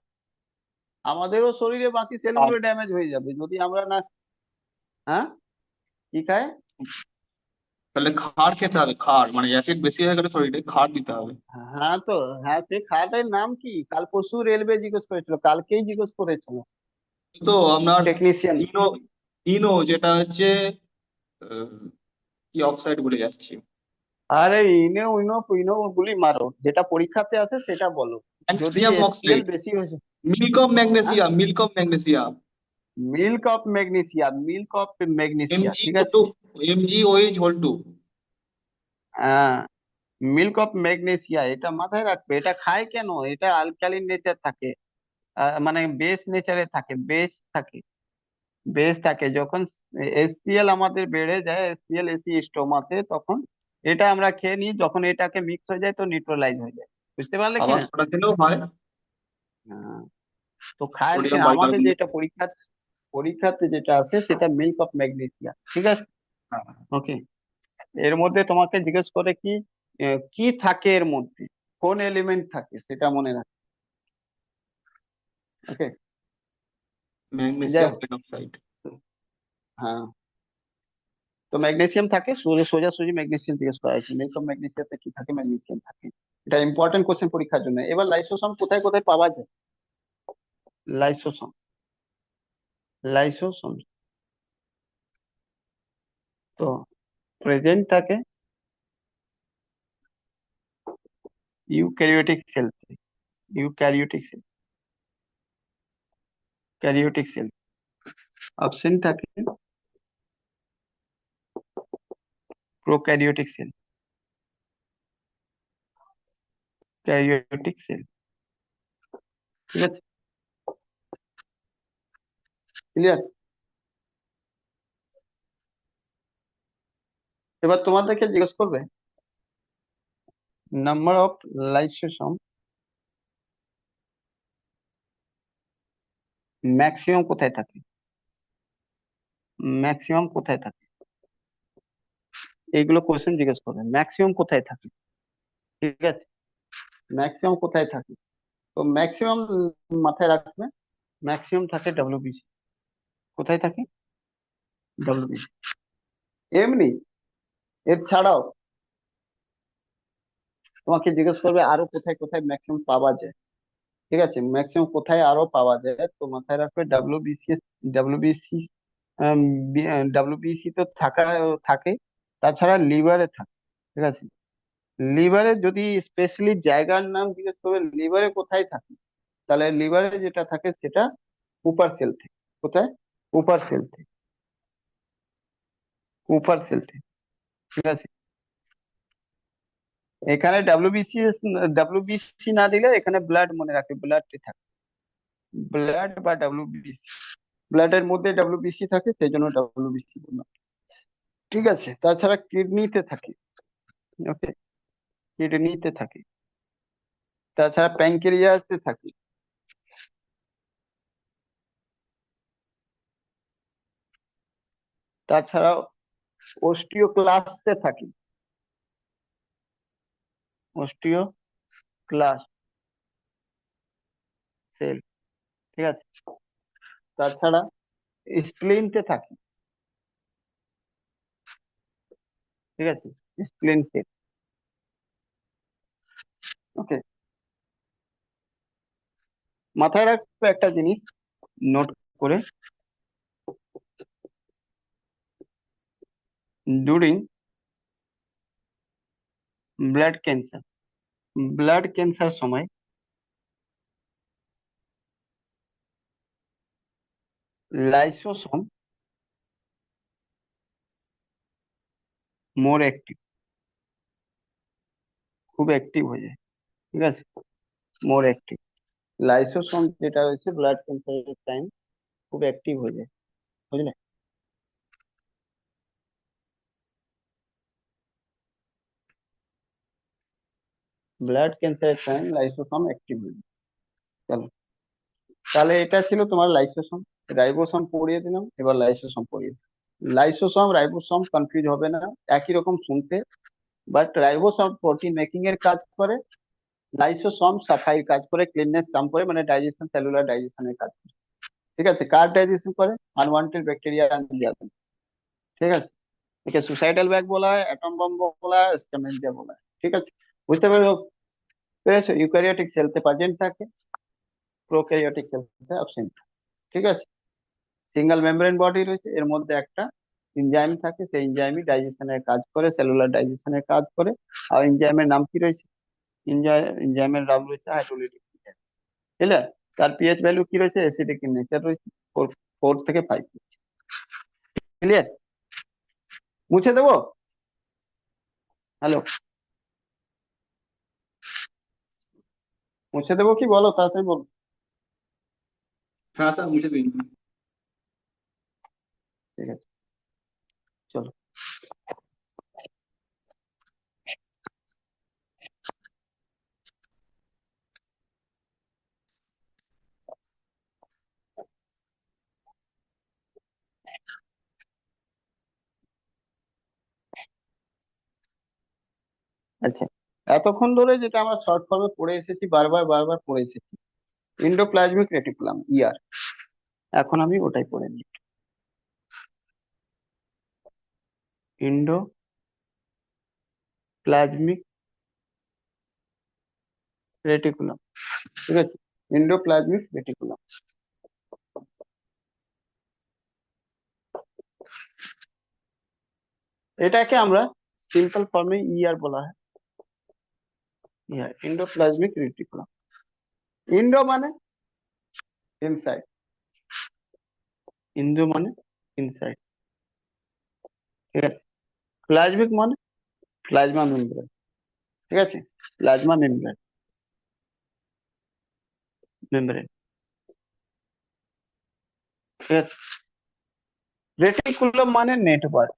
আমাদেরও শরীরে বাকি আর সেলগুলো ড্যামেজ হয়ে যাবে যদি আমরা না, হ্যাঁ, কি খায়? তাহলে খাড় খেতে হবে, খাড়, মানে অ্যাসিড বেশি হয়ে গেলে শরীরে খাড় দিতে হবে। হ্যাঁ তো, হ্যাঁ, সেই খাটার নাম কি? কাল পরশু রেলওয়ে জিজ্ঞেস করেছিল, কালকেই জিজ্ঞেস করেছিল তো আপনার টেকনিশিয়ান। ইনো, যেটা হচ্ছে আহ, কি অক্সাইড বলে যাচ্ছি, আরে ইনো উইনো পুইনো গুলি মারো, যেটা পরীক্ষাতে আছে সেটা বলো। যদি ম্যাগনেসিয়াম HCl অক্সাইড, বেশি হয়েছে, মিল্ক অফ হ্যাঁ, magnesium, milk of magnesium, milk of magnesia, milk of magnesia, MG ঠিক টু আছে। MgOH whole two. হ্যাঁ, মিল্ক অফ ম্যাগনেসিয়া, এটা মাথায় রাখবে। এটা খায় কেন? এটা আলকালিন নেচার থাকে, মানে বেস নেচারে থাকে, বেস থাকে, বেস থাকে। যখন HCl আমাদের বেড়ে যায়, HCl এসি স্টোমাতে, তখন এটা আমরা খেয়ে নিই, যখন এটাকে মিক্স হয়ে যায় তো নিউট্রালাইজ হয়ে যায়। বুঝতে পারলে আবার কিনা? সোডা খেলেও হয়, হ্যাঁ, তো খায় সোডিয়াম আমাদের বাইকার্বনেট। যেটা পরীক্ষাতে যেটা আছে সেটা মিল্ক অফ ম্যাগনেসিয়া, ঠিক আছে। ওকে, এর মধ্যে তোমাকে জিজ্ঞেস করে কি, কি থাকে এর মধ্যে, কোন এলিমেন্ট থাকে সেটা মনে রাখ। ওকে, যাই ম্যাগনেসিয়াম হোক, হাইড্রোক্সাইড। হ্যাঁ, তো ম্যাগনেসিয়াম থাকে, সোজাসুজি ম্যাগনেসিয়াম জিজ্ঞেস করা হয়েছে, মিল্ক অফ ম্যাগনেসিয়াতে কি থাকে? ম্যাগনেসিয়াম থাকে। এটা ইম্পর্টেন্ট কোশ্চেন পরীক্ষার জন্য। এবার লাইসোসোম কোথায় কোথায় পাওয়া যায়? লাইসোসোম, লাইসোসোম তো প্রেজেন্ট থাকে eukaryotic cell, eukaryotic cell, karyotic cell. Option থাকে প্রোক্যারিওটিক সেল, ক্যারিওটিক সেল, ঠিক আছে, ক্লিয়ার? এবার তোমাদেরকে জিজ্ঞেস করবে নাম্বার অফ লাইসোসোম ম্যাক্সিমাম কোথায় থাকে, ম্যাক্সিমাম কোথায় থাকে, এইগুলো কোশ্চেন জিজ্ঞেস করবে, ম্যাক্সিমাম কোথায় থাকে, ঠিক আছে, ম্যাক্সিমাম কোথায় থাকে। তো ম্যাক্সিমাম মাথায় রাখবে, ম্যাক্সিমাম থাকে ডব্লিউবিসি। কোথায় থাকে? ডব্লিউবিসি। এমনি, এর ছাড়াও তোমাকে জিজ্ঞেস করবে আরো কোথায় কোথায় ম্যাক্সিমাম পাওয়া যায়, ঠিক আছে, ম্যাক্সিমাম কোথায় আরো পাওয়া যায়, তো মাথায় রাখবে ডব্লিউবিসি, ডব্লিউবিসি, ডব্লিউবিসি তো থাকে, তাছাড়া লিভারে থাকে, ঠিক আছে। লিভারে যদি স্পেশালি জায়গার নাম জিজ্ঞেস করবে লিভারে কোথায় থাকে, তাহলে লিভারে যেটা থাকে সেটা উপার সেল থেকে। কোথায়? উপার সেল থেকে। কুপার সেলটি, ঠিক আছে। এখানে ডাব্লিউবিসি না দিলে এখানে ব্লাড মনে রাখে, ব্লাডটি থাকে, ব্লাড বা ডাব্লিউবিসি, ব্লাডের মধ্যে ডাব্লিউবিসি থাকে, সেই জন্য ডাব্লিউবিসি বললাম, ঠিক আছে। তাছাড়া কিডনিতে থাকে, ওকে, কিডনিতে থাকে। তাছাড়া প্যানক্রিয়াসে থাকে। তাছাড়াও অস্টিওক্লাস্টে থাকে, অস্টিও ক্লাস সেল, ঠিক আছে। তাছাড়া স্প্লিনতে থাকে, ঠিক আছে, স্প্লিন সেল, ওকে। মাথায় রাখবে একটা জিনিস, নোট করে, during blood cancer, blood cancer সময় লাইসোসোম মোর অ্যাক্টিভ, খুব অ্যাক্টিভ হয়ে যায়, ঠিক আছে, মোর অ্যাক্টিভ। লাইসোসোম যেটা রয়েছে ব্লাড ক্যান্সারের টাইম খুব অ্যাক্টিভ হয়ে যায়, বুঝলে। ব্লাড ক্যান্সারের টাইম লাইসোসোম অ্যাক্টিভ হয়ে যায়। চলো, তাহলে এটা ছিল তোমার লাইসোসোম। রাইবোসোম পড়িয়ে দিলাম, এবার লাইসোসোম পড়িয়ে দিলাম। লাইসোসোম রাইবোসোম কনফিউজ হবে না, একই রকম শুনতে, বাট রাইবোসোম প্রোটিন মেকিং এর কাজ করে, লাইসোসোম সাফাইয়ের কাজ করে, ক্লিননেস কাম করে, মানে ডাইজেশন, সেলুলার ডাইজেশনের কাজ করে, ঠিক আছে। কার ডাইজেশন করে? আনওয়ান্টেড ব্যাকটেরিয়া, ঠিক আছে। একে সুসাইডাল ব্যাগ বলা হয়, অ্যাটম বম্ব বলা হয়, স্ক্যামেঞ্জিয়া বলা হয়, ঠিক আছে। বুঝতে পেরেছো? ইউক্যারিওটিক সেলতে প্রেজেন্ট থাকে, প্রোক্যারিওটিক সেলতে অ্যাবসেন্ট, ঠিক আছে। সিঙ্গেল মেমব্রেন বডি রয়েছে, এর মধ্যে একটা এনজাইম থাকে, সেই এনজাইমই ডাইজেশনের কাজ করে, সেলুলার ডাইজেশনের কাজ করে। আর এনজাইমের নাম কি রয়েছে? এনজাইমের নাম রয়েছে হাইড্রোলাইটিক এনজাইম, বুঝলে। তার পিএইচ ভ্যালু কি রয়েছে? অ্যাসিডিক ইন নেচার রয়েছে, 4 থেকে 5। ক্লিয়ার? মুছে দেবো? হ্যালো, মুছে দেবো কি, বলো তাড়াতাড়ি বলো। হ্যাঁ স্যার, মুছে দিন। ঠিক আছে, চলো। আচ্ছা, এতক্ষণ ধরে যেটা আমরা শর্ট ফর্মে পড়ে এসেছি, বারবার বারবার পড়ে এসেছি, ইন্ডোপ্লাজমিক রেটিকুলাম, ইয়ার, এখন আমি ওটাই পড়ে নিই। ইন্ডোপ্লাজমিক রেটিকুলাম, ঠিক আছে, ইন্ডোপ্লাজমিক রেটিকুলাম। এটাকে আমরা সিম্পল ফর্মে ইয়ার বলা হয়, ইয়ার, ইন্ডোপ্লাজমিক রেটিকুলাম। ইন্ডো মানে ইনসাইড, ইন্ডো মানে ইনসাইড, ঠিক আছে। প্লাজমিক মানে প্লাজমা মেমব্রেন, ঠিক আছে, প্লাজমা মেমব্রেন, মেমব্রেন, ঠিক আছে। রেটিকুলাম মানে নেটওয়ার্ক,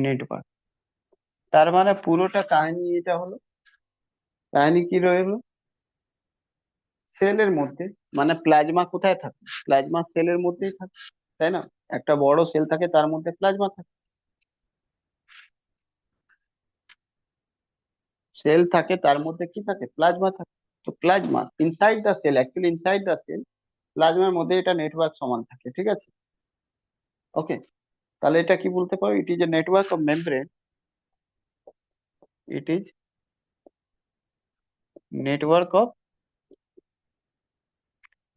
নেটওয়ার্ক, তার মানে পুরোটা কাহিনী এটা হলো, কাহিনী কি রইলো? সেলের মধ্যে, মানে প্লাজমা কোথায় থাকে? প্লাজমা সেলের মধ্যেই থাকে, তাই না? একটা বড় সেল থাকে, তার মধ্যে প্লাজমা থাকে, সেল থাকে, তার মধ্যে কি থাকে? প্লাজমা থাকে। তো plasma inside the cell, actually inside the cell, প্লাজমার মধ্যে এটা নেটওয়ার্ক সমান থাকে, ঠিক আছে, ওকে। তাহলে এটা কি বলতে পারো? It is a network of membrane, it is network of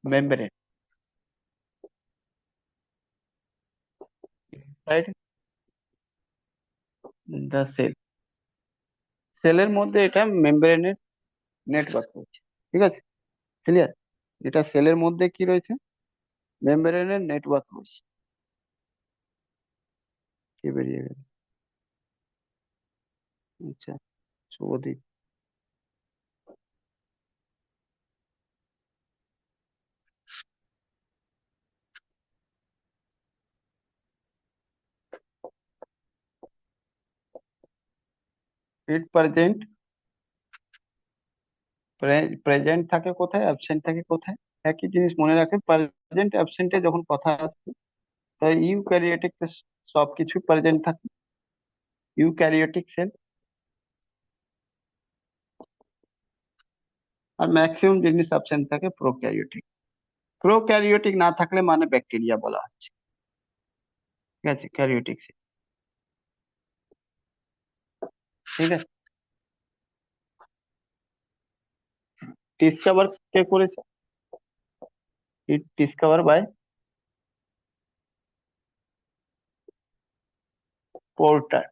membrane inside the cell, সেলের মধ্যে এটা মেমব্রেনের নেটওয়ার্ক রয়েছে, ঠিক আছে, ক্লিয়ার। এটা সেলের মধ্যে কি রয়েছে? মেমব্রেনের নেটওয়ার্ক রয়েছে, কে বেরিয়ে গেল? আচ্ছা, শুভদীপ। ইট প্রেজেন্ট, প্রেজেন্ট থাকে কোথায়, অ্যাবসেন্ট থাকে কোথায়? একই জিনিস মনে রাখে, প্রেজেন্ট অ্যাবসেন্টে যখন কথা আসছে, তাই ইউক্যারিওটিক সবকিছু প্রেজেন্ট থাকে, ইউক্যারিওটিক সেল। আর ম্যাক্সিমাম জিনিস অ্যাবসেন্ট থাকে প্রোক্যারিওটিক। প্রোক্যারিওটিক না থাকলে মানে ব্যাকটেরিয়া বলা হচ্ছে, ঠিক আছে, ক্যারিওটিক সেল। ঠিক আছে। ডিসকভার কে করেছে? It discover by Porter.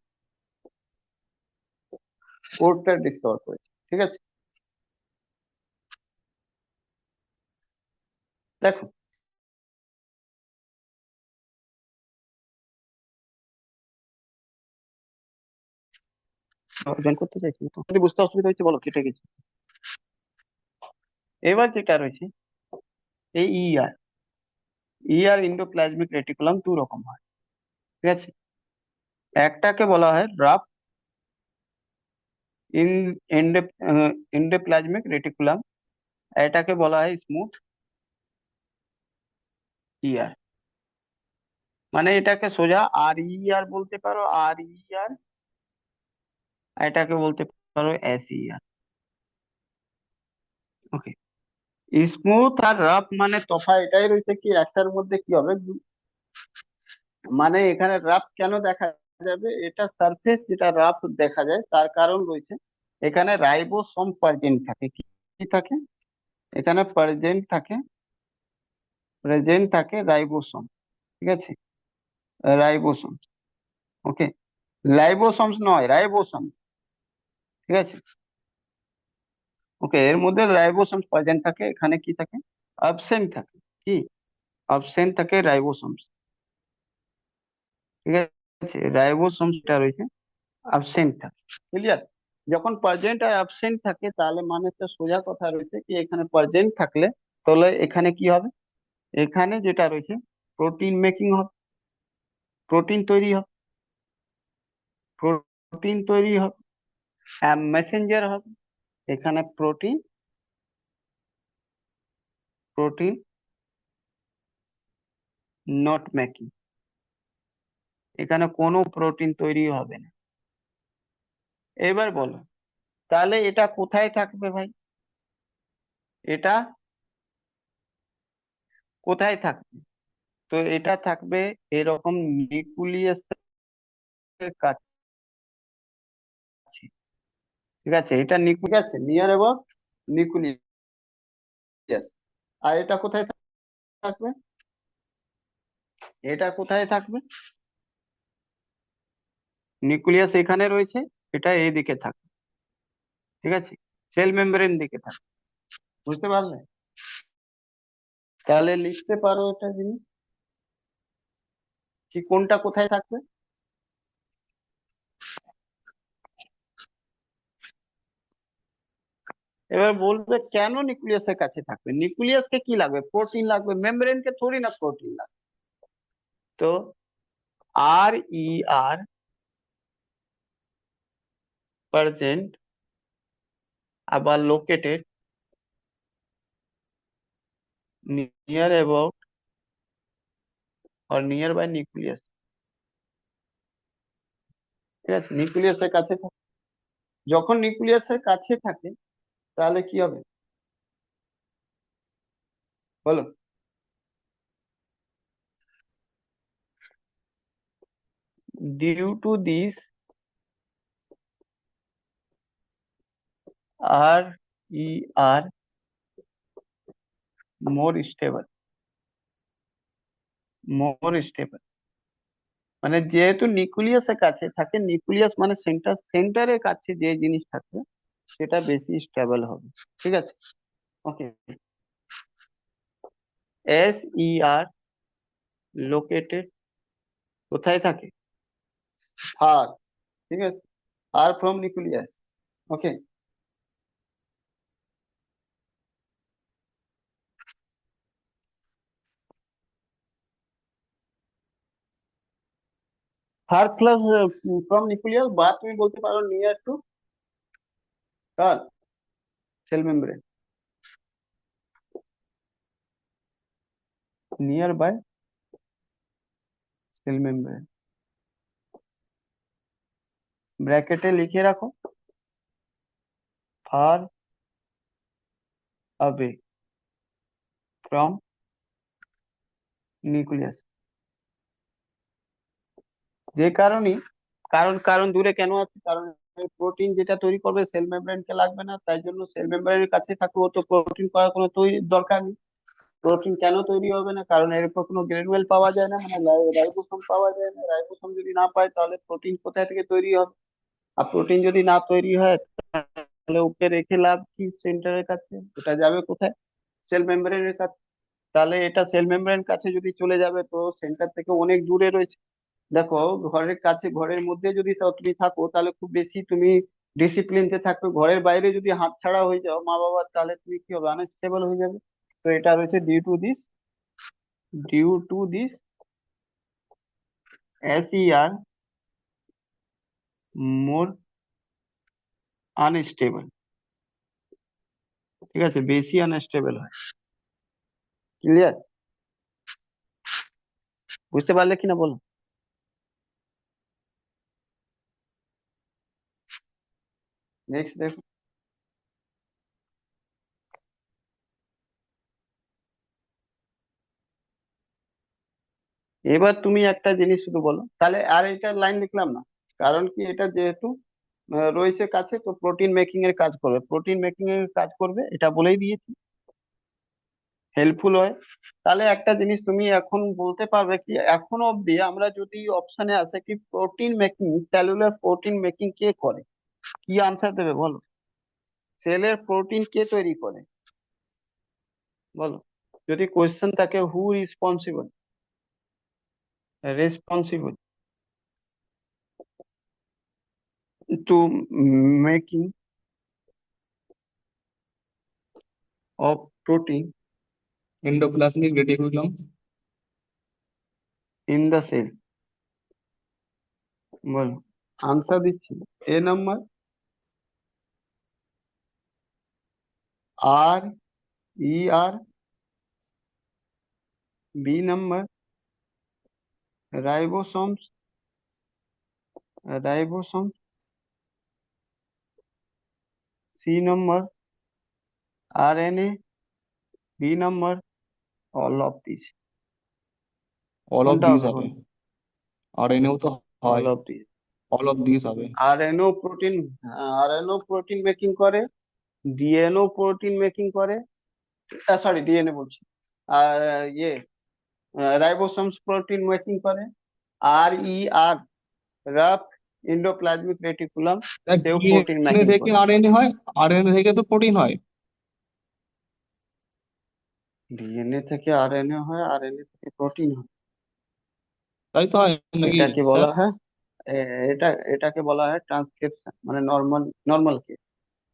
Porter discover করেছে, ঠিক আছে। দেখো, জয়েন করতে চাইছি তো, যদি বুঝতে অসুবিধা হচ্ছে বলো, কেটে গেছে। এবার যেটা রয়েছে, এই ইআর, ইআর ইন্ডোপ্লাজমিক রেটিকুলাম দু রকম হয়, ঠিক আছে। একটাকে বলা হয় রাফ ইন এন্ডোপ্লাজমিক রেটিকুলাম, এটাকে বলা হয় স্মুথ ইআর। মানে এটাকে সোজা আর ইআর বলতে পারো, আর ইআর। এটাকে বলতে পারো এস ইআর। ওকে। স্মুথ আর রাফ মানে তফা এটাই রয়েছে কি, একটার মধ্যে কি হবে, মানে এখানে রাফ কেন দেখা যাবে, এটা সারফেস যেটা রাফ দেখা যায় তার কারণ রয়েছে, এখানে রাইবোসোম প্রেজেন্ট থাকে। কি কি থাকে এখানে? প্রেজেন্ট থাকে রাইবোসোম, ঠিক আছে, রাইবোসোম। ওকে, লাইবোসোমস নয়, রাইবোসোম, ঠিক আছে। ওকে, এর মধ্যে রাইবোসোমস প্রেজেন্ট থাকে, এখানে কি থাকে, অ্যাবসেন্ট থাকে। কি অ্যাবসেন্ট থাকে? রাইবোসোমস, ঠিক আছে। রাইবোসোমসটা রয়েছে অ্যাবসেন্ট থাকে, ক্লিয়ার। যখন প্রেজেন্ট আর অ্যাবসেন্ট থাকে তাহলে মানে তো সোজা কথা রয়েছে কি, এখানে প্রেজেন্ট থাকলে তাহলে এখানে কি হবে, এখানে যেটা রয়েছে প্রোটিন মেকিং হবে, প্রোটিন তৈরি হবে, প্রোটিন তৈরি হবে, মেসেঞ্জার হবে। এখানে প্রোটিন, প্রোটিন নট মেকিং, এখানে কোনো প্রোটিন তৈরি হবে না। এবার বলো, তাহলে এটা কোথায় থাকবে ভাই? এটা কোথায় থাকবে? তো এটা থাকবে এরকম নিউক্লিয়াসের কাছে, ঠিক আছে। এটা ঠিক আছে, নিয়ার অ্যাবাউট নিউক্লিয়াস। আর এটা কোথায় থাকবে? এটা কোথায় থাকবে? নিউক্লিয়াস এখানে রয়েছে, এটা এই দিকে থাকবে, ঠিক আছে, সেল মেমব্রেন দিকে থাকবে। বুঝতে পারলে? তাহলে লিখতে পারো এটা জিনিস কি, কোনটা কোথায় থাকবে। এবার বলবে কেন নিউক্লিয়াসের কাছে থাকবে? নিউক্লিয়াসকে কি লাগবে? প্রোটিন লাগবে, মেমব্রেনকে থোড়ি না প্রোটিন লাগবে। তো আর ই আর প্রেজেন্ট, আবার located near about or nearby nucleus, ঠিক আছে, নিউক্লিয়াসের কাছে থাকে। যখন নিউক্লিয়াসের কাছে থাকে তাহলে কি হবে বলো? Due to this R E R more stable, more stable, মানে যেহেতু নিউক্লিয়াসের কাছে থাকে, নিউক্লিয়াস মানে সেন্টার, সেন্টারের কাছে যে জিনিস থাকবে সেটা বেশি স্টেবল হবে, ঠিক আছে। ওকে, এস ই আর লোকেটেড কোথায় থাকে? ফার, ঠিক আছে, আর from nucleus. Okay, far plus from nucleus, বা তুমি বলতে পারো নিয়ার টু কার cell membrane, near by cell membrane, ব্র্যাকেটে লিখে রাখো ফার অ্যাওয়ে ফ্রম নিউক্লিয়াস। যে কারণে, কারণ কারণ দূরে কেন আছে, কারণ প্রোটিন যেটা তৈরি করবে সেল মেমব্রেন কে লাগবে না, তাই জন্য সেল মেমব্রেনের কাছে থাকবে, ও তো প্রোটিন করার কোনো তৈরি দরকার নেই। প্রোটিন কেন তৈরি হবে না, কারণ এর উপর কোনো গ্রেনুয়েল পাওয়া যায় না, মানে রাইবোসোম পাওয়া যায় না। রাইবোসোম যদি না পায় তাহলে প্রোটিন কোথায় থেকে তৈরি হবে? আর প্রোটিন যদি না তৈরি হয় তাহলে ওকে রেখে লাভ কি সেন্টারের কাছে? এটা যাবে কোথায়? সেল মেমব্রেনের কাছে। তাহলে এটা সেল মেমব্রেন কাছে যদি চলে যাবে তো সেন্টার থেকে অনেক দূরে রয়েছে। দেখো, ঘরের কাছে, ঘরের মধ্যে যদি তুমি থাকো তাহলে খুব বেশি তুমি ডিসিপ্লিনতে থাকবে। ঘরের বাইরে যদি হাতছাড়া হয়ে যাও মা বাবার, তাহলে তুমি কি হবে? আনস্টেবল হয়ে যাবে। তো এটা রয়েছে due to this SER more unstable. ঠিক আছে, বেশি আনস্টেবল হয়। ক্লিয়ার? বুঝতে পারলে কিনা বলো। নেক্সট দেখো। এবার তুমি একটা জিনিস শুধু বলো তাহলে, আর এটা লাইন লিখলাম না, কারণ কি এটা যেহেতু রয়েছে কাছে, তো প্রোটিন মেকিং এর কাজ করবে, প্রোটিন মেকিং এর কাজ করবে, এটা বলেই দিয়েছি। হেল্পফুল হয়। তাহলে একটা জিনিস তুমি এখন বলতে পারবে কি, এখনো অব্দি আমরা যদি অপশনে আছে কি protein making, cellular protein making কে করে, কি আনসার দেবে বলো? সেলের প্রোটিন কে তৈরি করে বলো? যদি কোয়েশ্চেন থাকে who responsible, responsible to making of protein endoplasmic reticulum. In the cell, বলো। আনসার দিচ্ছি, এ নাম্বার আর ER, B number ribosomes, ribosome, C number RNA, D number all of this. All of কোনটা this হবে হবে। বলো? আর এনেও তো অল হয়। Of this. All of this হবে। RNO প্রোটিন মেকিং করে, DNA প্রোটিন মেকিং করে, সরি DNA বলছি, আর ইয়ে রাইবোসোমস প্রোটিন মেকিং করে, RER রাফ এন্ডোপ্লাজমিক রেটিকুলাম সেও প্রোটিন ডিএনএ মেকিং থেকে করে। আরএনএ হয়। আরএনএ থেকে তো প্রোটিন হয়। DNA থেকে RNA হয়, RNA থেকে প্রোটিন হয়। তাই তো হয় নাকি এটাকে স্যার? বলা হয় এটা এটাকে বলা হয় ট্রান্সক্রিপশন, মানে নর্মাল, নর্মাল কেস।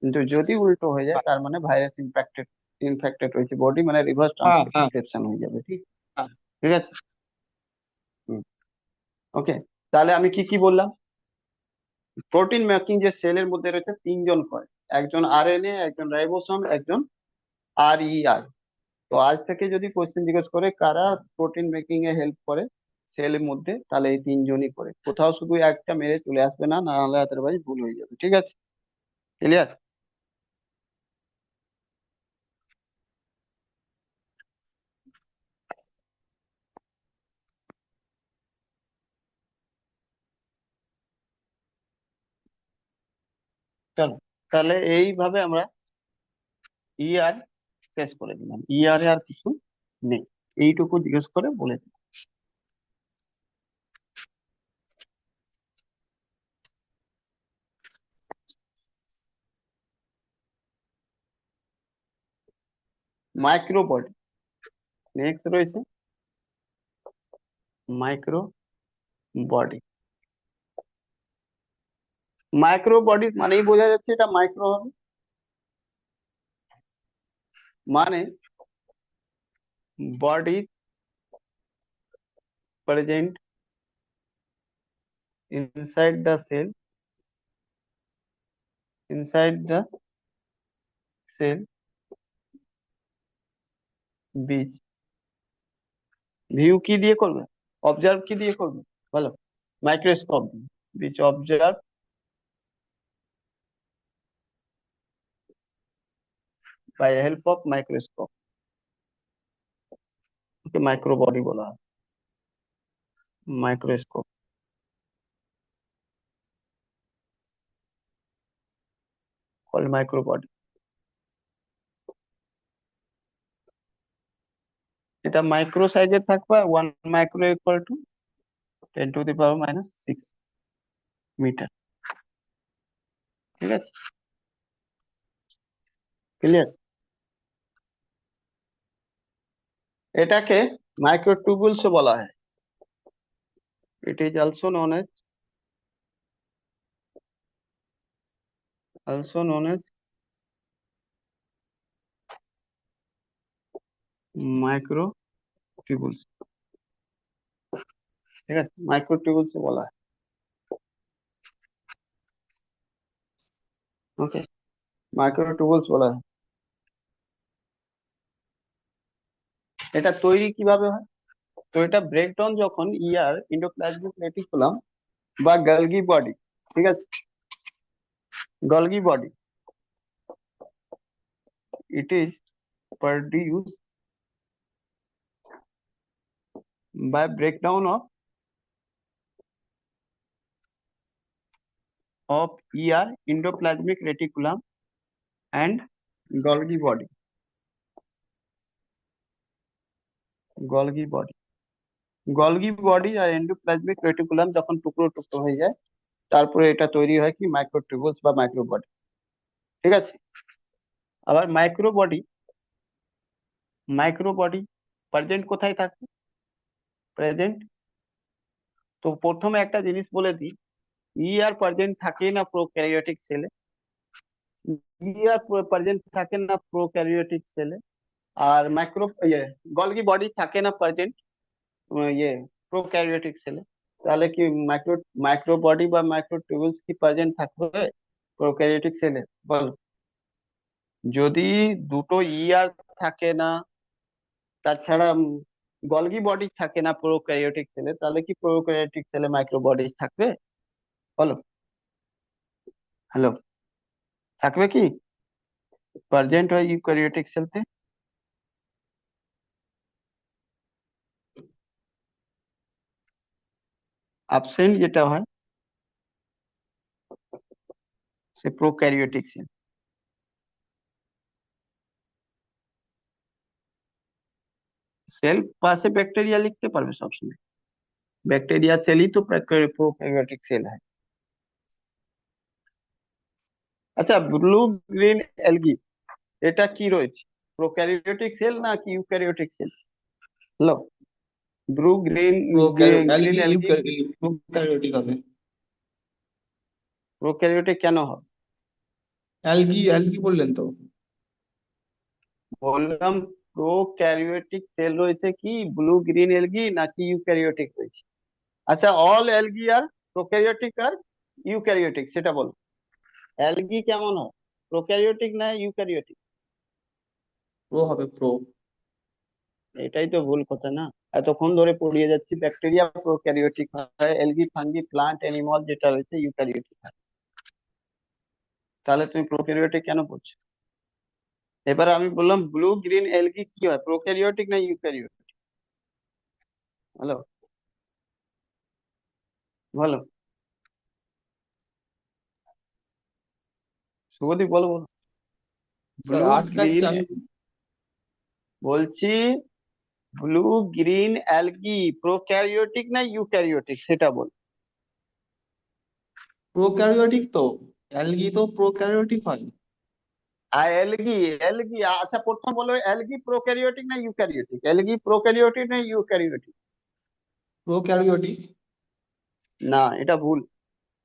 কিন্তু যদি উল্টো হয়ে যায় তার মানে ভাইরাস ইনফেক্টেড, ইনফেক্টেড হয়েছে বডি, মানে রিভার্স হ্যাঁ হ্যাঁ ট্রান্সক্রিপশন হয়ে যাবে। ঠিক, হ্যাঁ। ঠিক আছে। ওকে, তাহলে আমি কি কি বললাম? প্রোটিন মেকিং যে সেলের মধ্যে রয়েছে তিনজন করে, একজন RNA, একজন রাইবোসোম, একজন RER। তো আজ থেকে যদি কোশ্চেন জিজ্ঞেস করে কারা প্রোটিন মেকিং এ হেল্প করে সেলের মধ্যে, তাহলে এই তিনজনই করে। কোথাও শুধু একটা মেরে চলে আসবে না, না হলে আদারওয়াইজ ভুল হয়ে যাবে। ঠিক আছে, ক্লিয়ার? চলো, তাহলে এইভাবে আমরা ER শেষ করে দিলাম। ER এ আর কিছু নেই, এইটুকু জিজ্ঞেস করে বলে দিলাম। মাইক্রো বডি, নেক্সট রয়েছে মাইক্রো বডি। মাইক্রো বডি মানেই বোঝা যাচ্ছে এটা মাইক্রো হবে, মানে body present inside the cell, inside the cell which view কি দিয়ে করবে, অবজার্ভ কি দিয়ে করবে বলো, মাইক্রোস্কোপ দিয়ে, which observe by help of microscope, okay micro body বলা হয়, মাইক্রোস্কোপ কল মাইক্রো বডি। এটা মাইক্রো সাইজের থাকবে, 1 মাইক্রো ইকুয়াল টু 10⁻⁻6 মিটার। ঠিক আছে, ক্লিয়ার? এটাকে মাইক্রোটিউবুলস বলা হয়। It is also known age microtubules. ঠিক আছে, মাইক্রোটিউবুলস বলা হয়। ওকে, মাইক্রোটিউবুলস বলা হয়। এটা তৈরি কিভাবে হয়? তো এটা ব্রেকডাউন যখন ইয়ার ইন্ডোপ্লাজমিক রেটিকুলাম বা গলগি বডি, ঠিক আছে, Golgi body, it is produce by breakdown of ER endoplasmic reticulum and Golgi body, Golgi body, Golgi body R endoplasmic reticulum যখন টুকরো টুকরো হয়ে যায়, তারপরে এটা তৈরি হয় কি মাইক্রোটিউবুলস বা মাইক্রো বডি। ঠিক আছে, আবার মাইক্রো বডি প্রেজেন্ট কোথায় থাকে? প্রেজেন্ট, তো প্রথমে একটা জিনিস বলে দিই, আর প্রেজেন্ট থাকে না প্রোক্যারিওটিক সেলে, আর প্রেজেন্ট থাকে না প্রোক্যারিওটিক সেলে, আর গলগি বডি থাকে না প্রেজেন্ট ইয়ে প্রোক্যারিওটিক সেলে। তাহলে কি মাইক্রো মাইক্রো বডি বা মাইক্রোটিউবুলস কি প্রেজেন্ট থাকবে প্রোক্যারিওটিক সেলে? বল, যদি দুটো আর থাকে না, তাছাড়া গলগি বডি থাকে না প্রোক্যারিওটিক সেলে, তাহলে কি প্রোক্যারিওটিক সেলে মাইক্রো বডি থাকবে? বলো, হ্যালো, থাকবে কি? প্রেজেন্ট হয় ইউক্যারিওটিক সেলতে? অ্যাবসেন্ট যেটা হয় সে প্রোক্যারিওটিক সেল। সেল পাশে ব্যাকটেরিয়া লিখতে পারবে সবসময়, ব্যাকটেরিয়া সেলই তো প্রোক্যারিওটিক সেল হয়। আচ্ছা, ব্লু গ্রিন অ্যালগি এটা কি রয়েছে, প্রোক্যারিওটিক সেল না কি eukaryotic sell? Hello, blue green green algae algae eukaryotic হবে। প্রোক্যারিওটিক কেন হবে? অ্যালগি অ্যালগি বললেন তো। বললাম প্রোক্যারিওটিক সেল রয়েছে কি ব্লু গ্রিন অ্যালগি নাকি ইউক্যারিওটিক রয়েছে? আচ্ছা, অল অ্যালগি আর প্রোক্যারিওটিক আর ইউক্যারিওটিক সেটা বলো। অ্যালগি কেমন হয়, প্রোক্যারিওটিক না ইউক্যারিওটিক? প্রো হবে, প্রো। এটাই তো ভুল কথা না, এতক্ষণ ধরে পড়িয়ে যাচ্ছি ব্যাকটেরিয়া প্রোক্যারিওটিক হয়, অ্যালগি ফাঙ্গি প্লান্ট অ্যানিমাল যেটা রয়েছে ইউক্যারিওটিক হয়। তাহলে তুমি প্রোক্যারিওটিক কেন পড়ছো? এবার আমি বললাম ব্লু গ্রিন অ্যালগি কি হয়, প্রোক্যারিওটিক না ইউক্যারিওটিক? বলো, বলো, শুভদীপ বলো বলো। স্যার ব্লু আটকাচ্ছে গ্রিন, আমি। বলছি ব্লু গ্রিন অ্যালগি প্রোক্যারিওটিক না ইউক্যারিওটিক সেটা বল। প্রোক্যারিওটিক তো, অ্যালগি তো প্রোক্যারিওটিক হয়। আর অ্যালগি, অ্যালগি আচ্ছা প্রথম বলো, অ্যালগি প্রোক্যারিওটিক না ইউক্যারিওটিক? অ্যালগি প্রোক্যারিওটিক না ইউক্যারিওটিক? প্রোক্যারিওটিক। না, এটা ভুল।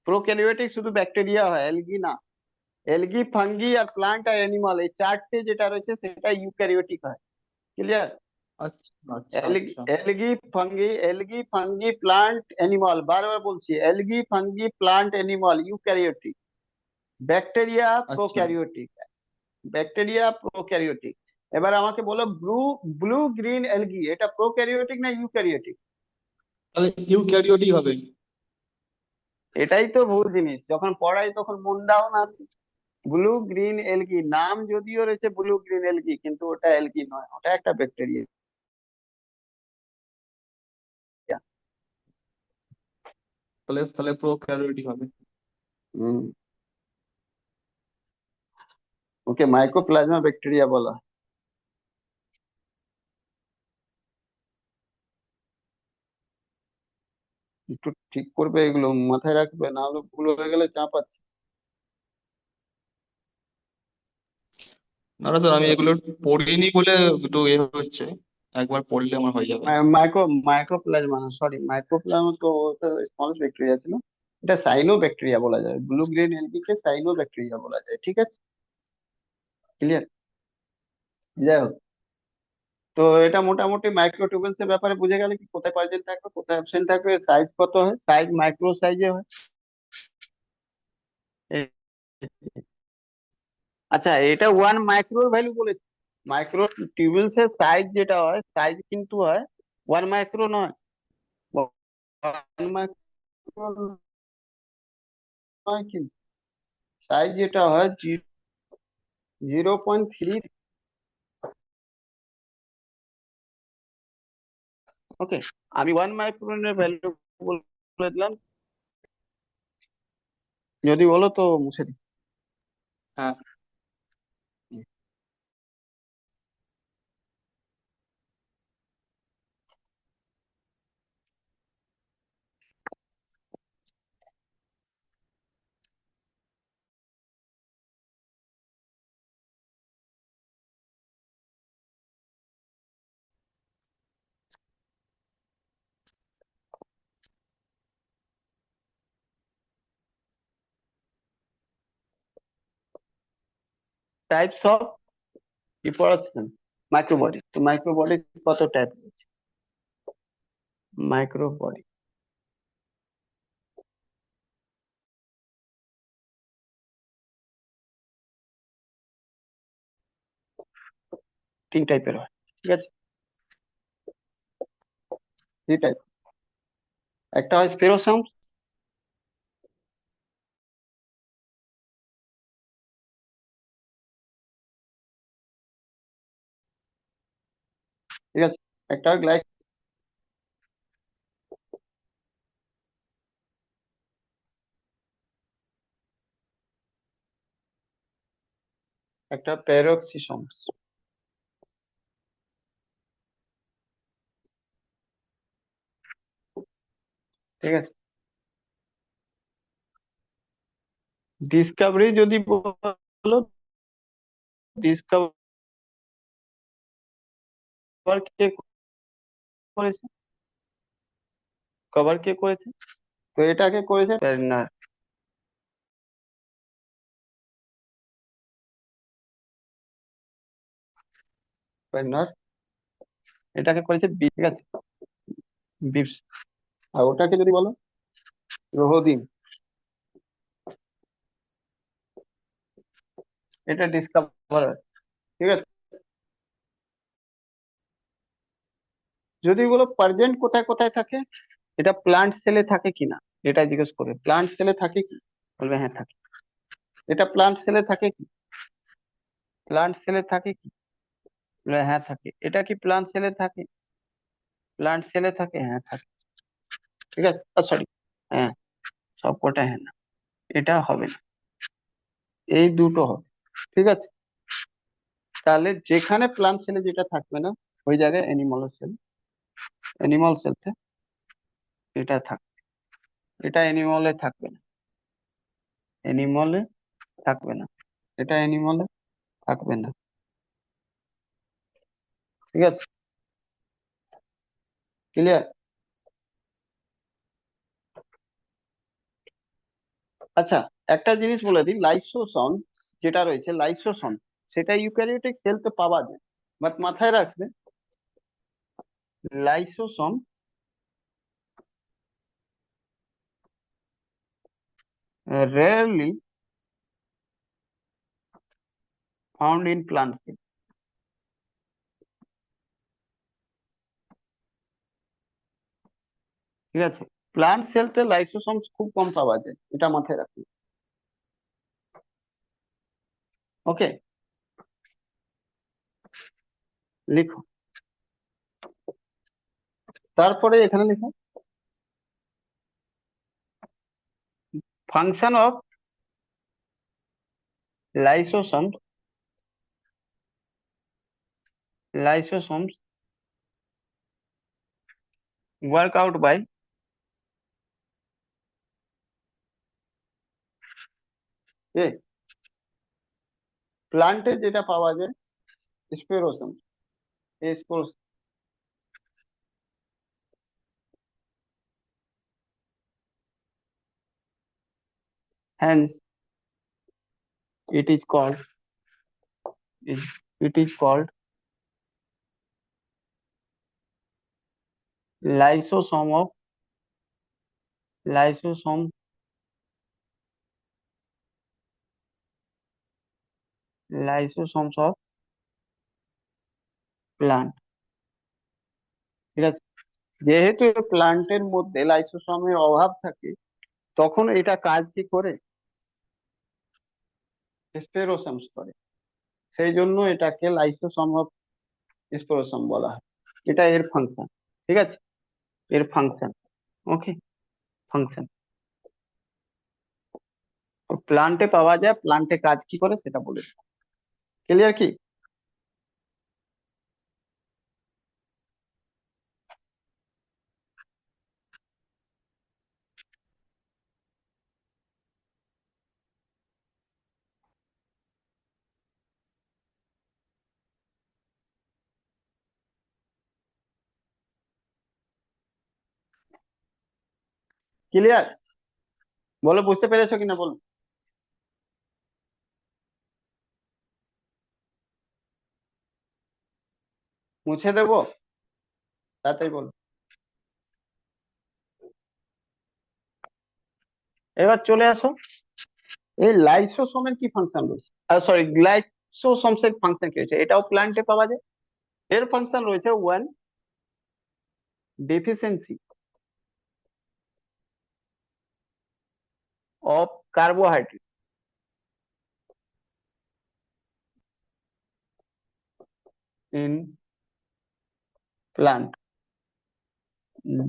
প্রোক্যারিওটিক শুধু ব্যাকটেরিয়া হয়, অ্যালগি না। অ্যালগি, ফাঙ্গি আর প্লান্ট আর অ্যানিমাল, এই চারটে যেটা রয়েছে সেটা ইউক্যারিওটিক হয়। ক্লিয়ার? আচ্ছা আচ্ছা আচ্ছা। এলগি ফাঙ্গি প্লান্ট অ্যানিমাল, বারবার বলছি, algae fungi plant animal eukaryotic. Bacteria আচ্ছা প্রোক্যারিওটিক। Bacteria prokaryotic. এবার আমাকে বলো, ব্লু ব্লু গ্রিন এলগি এটা প্রোক্যারিওটিক না ইউক্যারিওটিক? তাহলে ইউক্যারিওটিক হবে। এটাই তো ভুল জিনিস, যখন পড়াই তখন মন দাও না। ব্লু গ্রিন এলগি নাম যদিও রয়েছে ব্লু গ্রিন এলগি, কিন্তু ওটা এলগি নয়, ওটা একটা ব্যাকটেরিয়া। তাহলে তাহলে প্রোক্যারিওটিক হবে। হম। ওকে মাইকোপ্লাজমা ব্যাকটেরিয়া বলা হয়। একটু ঠিক করবে, এগুলো মাথায় রাখবে, না হলে ভুল হয়ে গেলে চাপ আছে। না না স্যার, আমি এগুলো পড়িনি বলে একটু হচ্ছে। একবার পড়লে আমার হয়ে যাবে। মাইক্রোপ্লাজমা না, সরি, মাইক্রোপ্লাজমা তো স্মল ব্যাকটেরিয়া ছিল। এটা সাইনো ব্যাকটেরিয়া বলা যায়, ব্লু গ্রেন এলগি কে সাইনো ব্যাকটেরিয়া বলা যায়, ঠিক আছে? ক্লিয়ার? যাই হোক, তো এটা মোটামুটি মাইক্রোটিউবেলস এর ব্যাপারে বুঝে গেলে কি কোথায় প্রেজেন্ট থাকবে, কোথায় অ্যাবসেন্ট থাকবে, সাইজ কত হয়, সাইজ মাইক্রো সাইজে হয়। এ- আচ্ছা, এটা ওয়ান মাইক্রোর ভ্যালু বলেছে। মাইক্রো টিউবুলস এর সাইজ যেটা হয়, সাইজ কিন্তু হয় ওয়ান মাইক্রো নয়। ওয়ান মাইক্রো নয়, কিন্তু সাইজ যেটা হয় 0.3। ওকে, আমি ওয়ান মাইক্রোনের ভ্যালু বলে দিলাম, যদি বলো তো মুছে দিই। হ্যাঁ। টাইপস অফ, কি পড়াচ্ছেন? মাইক্রোবডি, তো মাইক্রোবডি কত টাইপ রয়েছে? মাইক্রোবডি তিন টাইপের হয়, ঠিক আছে? Three type. একটা হয় স্পেরোসাম, ঠিক আছে? একটা হয় একটা প্যারোক্সিসমস, ঠিক আছে? ডিসকাভারি যদি বলো, ডিসকাভার কে করেছে? কভার কে করেছে? তো এটাকে করেছে প্যারনার। প্যারনার এটাকে করেছে ঠিক আছে, বিপস। আর ওটাকে যদি বলো, রোহদিন, এটা ডিসকাভার, ঠিক আছে? যদি বলো পার্জেন্ট কোথায় কোথায় থাকে, এটা প্লান্ট সেলে থাকে কিনা, এটা জিজ্ঞেস করে, প্লান্ট সেলে থাকে কি, বলবে হ্যাঁ থাকে। এটা প্লান্ট সেলে থাকে কি, প্লান্ট সেলে থাকে কি, বলবে হ্যাঁ থাকে। এটা কি প্লান্ট সেলে থাকে, প্লান্ট সেলে থাকে, হ্যাঁ থাকে, ঠিক আছে? সরি, হ্যাঁ, সবকটা হ্যাঁ না, এটা হবে না, এই দুটো হবে, ঠিক আছে? তাহলে যেখানে প্লান্ট সেলে যেটা থাকবে না, ওই জায়গায় অ্যানিমাল সেল, অ্যানিমাল সেলতে এটা থাকবে, এটা অ্যানিমলে থাকবে না, অ্যানিমলে থাকবে না, এটা অ্যানিমলে থাকবে না, ঠিক আছে? ক্লিয়ার? আচ্ছা, একটা জিনিস বলে দিই, লাইসোসোম যেটা রয়েছে, লাইসোসোম সেটা ইউক্যারিওটিক সেলতে পাওয়া যায়, বাট মাথায় রাখবে lysosome rarely found in plant sell. ঠিক আছে, প্লান্ট সেলতে লাইসোসোম খুব কম পাওয়া যায়, এটা মাথায় রাখবে। ওকে, লিখো। তারপরে এখানে লিখো function of lysosome, lysosomes work out by a প্লান্টে যেটা পাওয়া যায় স্পোরোসোম, স্পোরোসোম, hence it is called, it is called lysosome of, lysosome, lysosomes of plant। ঠিক আছে, যেহেতু প্লান্টের মধ্যে লাইসোসোমের অভাব থাকে, তখন এটা কাজ কি করে, স্পেরোসোমস করে, সেই জন্য এটাকে লাইসোসোম অফ স্পোরোসোম বলা হয়। এটা এর ফাংশন। ঠিক আছে, এর ফাংশন। ওকে, ফাংশন প্লান্টে পাওয়া যায়, প্লান্টে কাজ কি করে সেটা বলে। ক্লিয়ার কি? ক্লিয়ার? বলো, বুঝতে পেরেছো কিনা বলো। মুছে দেবো? তাতেই বলো। এবার চলে আসো, এই লাইসোসোমের কি ফাংশন রয়েছে, সরি, গ্লাইসোসোমস এর ফাংশন কি রয়েছে, এটাও প্লান্টে পাওয়া যায়। এর ফাংশন রয়েছে one, deficiency of carbohydrate in plant,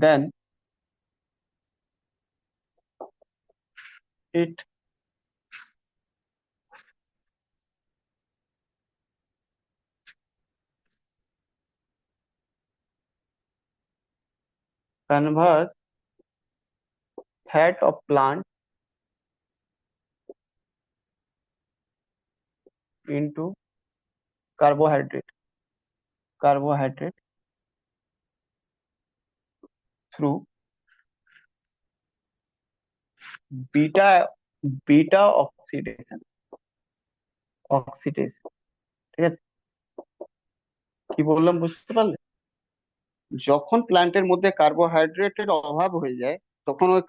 then it convert fat of plant into carbohydrate, carbohydrate through beta, beta oxidation, oxidation. ঠিক আছে, কি বললাম বুঝতে পারলে? যখন প্ল্যান্টের মধ্যে কার্বোহাইড্রেটের অভাব হয়ে যায়, তখন ওই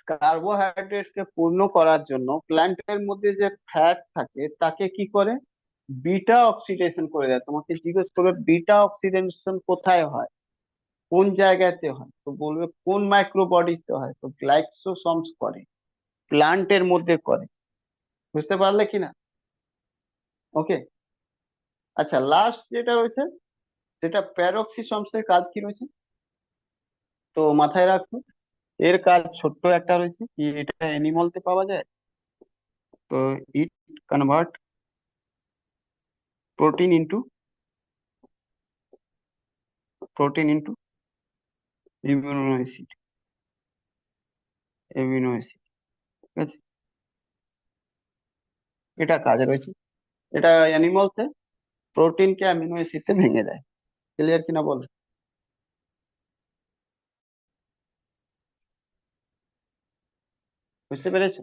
কার্বোহাইড্রেটকে পূর্ণ করার জন্য প্ল্যান্টের মধ্যে যে ফ্যাট থাকে তাকে কি করে, বিটা অক্সিডেশন করে দেয়। তোমাকে জিজ্ঞেস করবে বিটা অক্সিডেশন কোথায় হয়, কোন জায়গাতে হয়, তো বলবে কোন মাইক্রো বডিতে হয়, তো গ্লাইকোসোমস করে, প্ল্যান্টের মধ্যে করে। বুঝতে পারলে কিনা? ওকে। আচ্ছা, লাস্ট যেটা রয়েছে সেটা প্যারক্সিসোমস এর কাজ কি রয়েছে, তো মাথায় রাখো। এর কাজ ছোট্ট একটা রয়েছে, কি এটা অ্যানিমালতে পাওয়া যায়। তো it convert protein into, protein into immuno acid, amino acid. ঠিক আছে, এটা কাজ রয়েছে। এটা অ্যানিমালসে প্রোটিনকে অ্যামিনো অ্যাসিডে ভেঙে দেয়। ক্লিয়ার কিনা বলো। বুঝতে পেরেছো?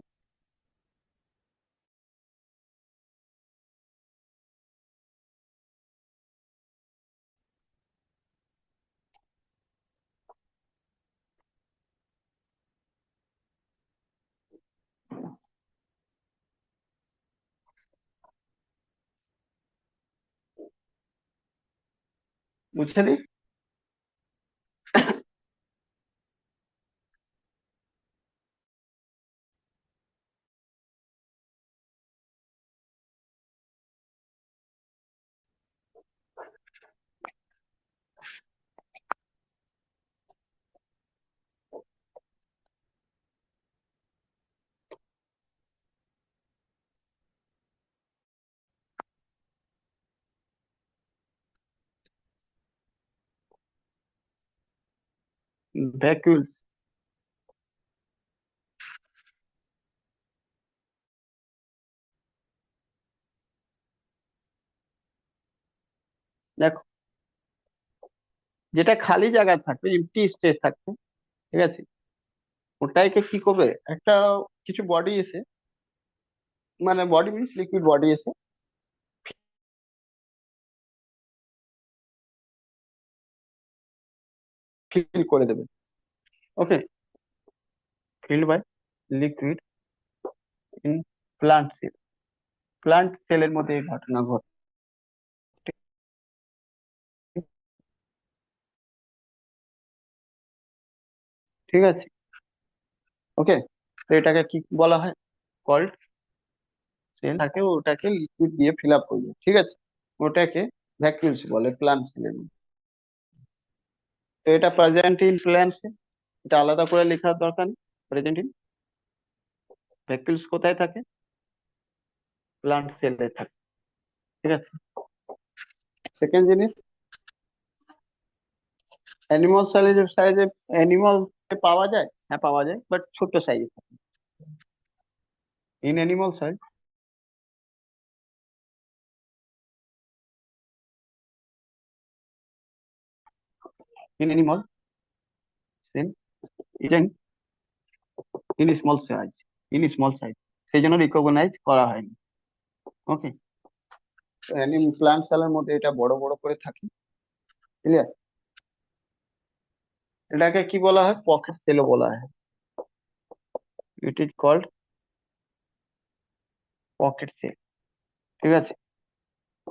বুঝতে দিই। ভ্যাকুয়ালস। দেখো, যেটা খালি জায়গা থাকবে, এমটি স্পেস থাকবে, ঠিক আছে, ওটাকে কি করবে, একটা কিছু বডি এসে, মানে বডি মিনস লিকুইড বডি এসে ফিল করে দেবে। Okay, filled by liquid in plant cell. Plant সেলের মধ্যে এই ঘটনা ঘটে। ঠিক আছে। ওকে, তো এটাকে কি বলা হয়? কল্ড সেল থাকে, ওটাকে লিকুইড দিয়ে ফিল আপ করবে, ঠিক আছে, ওটাকে ভ্যাকুয়ালস বলে প্লান্ট সেলের মধ্যে। তো এটা প্রেজেন্ট ইন প্লান্ট সেল, এটা আলাদা করে লেখার দরকার নেই। প্রেজেন্ট ইন ভ্যাকুয়ালস কোথায় থাকে? প্লান্ট সেলে থাকে। ঠিক আছে। সেকেন্ড জিনিস, অ্যানিমাল সাইজে অ্যানিমাল পাওয়া যায়, হ্যাঁ পাওয়া যায়, বাট ছোট সাইজে থাকে। In animal size, in animal cell, in in small size, in small size, সেই জন্য রিকগনাইজ করা হয়নি। ওকে, প্লান্ট সেলের মধ্যে এটা বড় বড় করে থাকে। ক্লিয়ার? এটাকে কি বলা হয়? পকেট সেলও বলা হয়। It is called pocket cell. ঠিক আছে।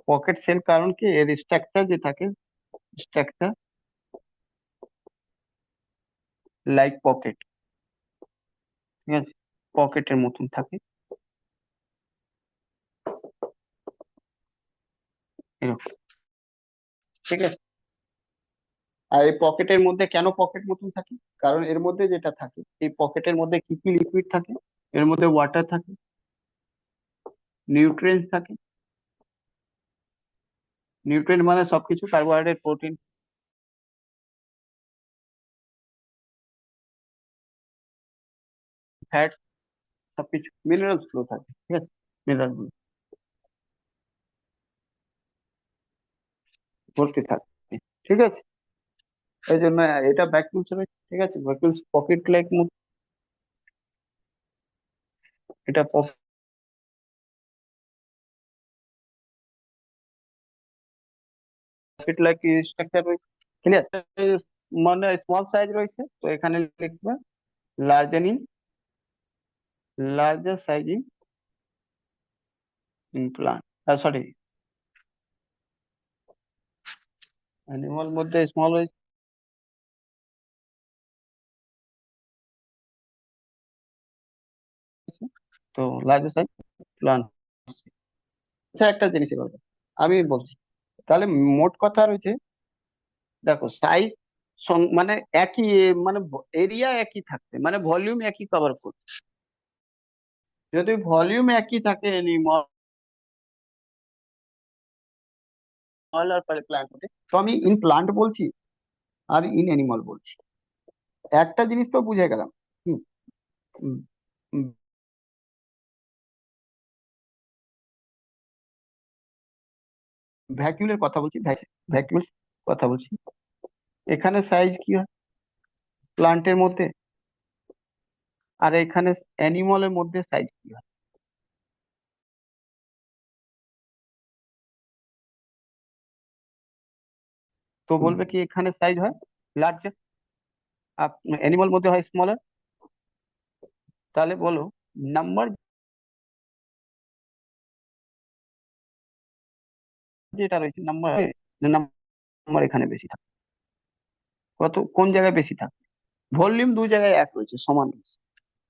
পকেট সেল কারণ কি, এর স্ট্রাকচার যে থাকে, স্ট্রাকচার লাইক পকেট। ঠিক আছে, পকেটের মতন থাকে এরকম। ঠিক আছে। আর এই পকেটের মধ্যে কেন পকেট মতন থাকে? কারণ এর মধ্যে যেটা থাকে, এই পকেটের মধ্যে কি কি লিকুইড থাকে? এর মধ্যে ওয়াটার থাকে, নিউট্রিয়েন্টস থাকে। নিউট্রিয়েন্ট মানে সবকিছু, কার্বোহাইড্রেট, প্রোটিন, ফ্যাট, সবকিছু। মিনারেলস গুলো থাকে, ঠিক আছে, মিনারেল গুলো ভর্তি থাকে। ঠিক আছে। এই জন্য এটা ভ্যাকুয়ামস হবে। ঠিক আছে, ভ্যাকুয়ামস পকেট লাইক, এটা পকেট লাইক স্ট্রাকচার রয়েছে। ক্লিয়ার? মানে স্মল সাইজ রয়েছে, তো এখানে লিখবে larger in, larger size in plant, sorry, animal মধ্যে স্মল রয়েছে, তো লার্জার সাইজ প্লান্ট। আচ্ছা, একটা জিনিস এবার আমি বলছি, তাহলে মোট কথা রয়েছে, দেখো সাইজ মানে একই, মানে এরিয়া একই থাকছে, মানে ভলিউম একই কভার করছে। যদি ভলিউম একই থাকে অ্যানিমাল আর প্ল্যান্ট, তো আমি ইন প্লান্ট বলছি আর ইন অ্যানিমাল বলছি। একটা জিনিস তো বুঝে গেলাম। হুম, ভ্যাকুয়ালের কথা বলছি, ভ্যাকুয়াল কথা বলছি। এখানে সাইজ কি হয় প্লান্টের মধ্যে? আর এখানে অ্যানিমলের মধ্যে সাইজ কি হয়? তো বলবে কি এখানে সাইজ হয় লার্জের, অ্যানিমাল মধ্যে হয় স্মলার। তাহলে বলো নাম্বার যেটা রয়েছে, নাম্বার নাম্বার এখানে বেশি থাকে, কত কোন জায়গায় বেশি থাকে? ভলিউম দু জায়গায় এক রয়েছে, সমান রয়েছে।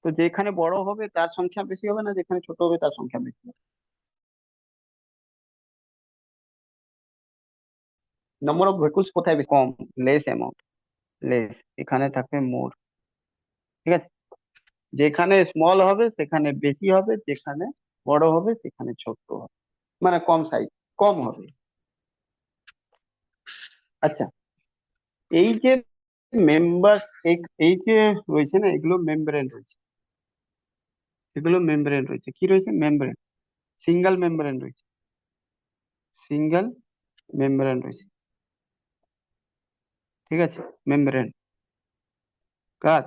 তো যেখানে বড় হবে তার সংখ্যা বেশি হবে, না যেখানে ছোট হবে তার সংখ্যা বেশি হবে? নাম্বার অফ ভেহিকলস কোথায় বেশি? কম, লেস অ্যামাউন্ট, লেস। এখানে থাকবে মোর। ঠিক আছে, যেখানে স্মল হবে সেখানে বেশি হবে, যেখানে বড় হবে সেখানে ছোট হবে, মানে কম সাইজ, কম হবে। আচ্ছা, এই যে মেম্বার, এই যে রয়েছে না, এগুলো মেমব্রেন রয়েছে, এগুলো মেমব্রেন রয়েছে, কি রয়েছে? মেমব্রেন, সিঙ্গেল মেমব্রেন রয়েছে, সিঙ্গেল মেমব্রেন রয়েছে। ঠিক আছে, মেমব্রেন কার?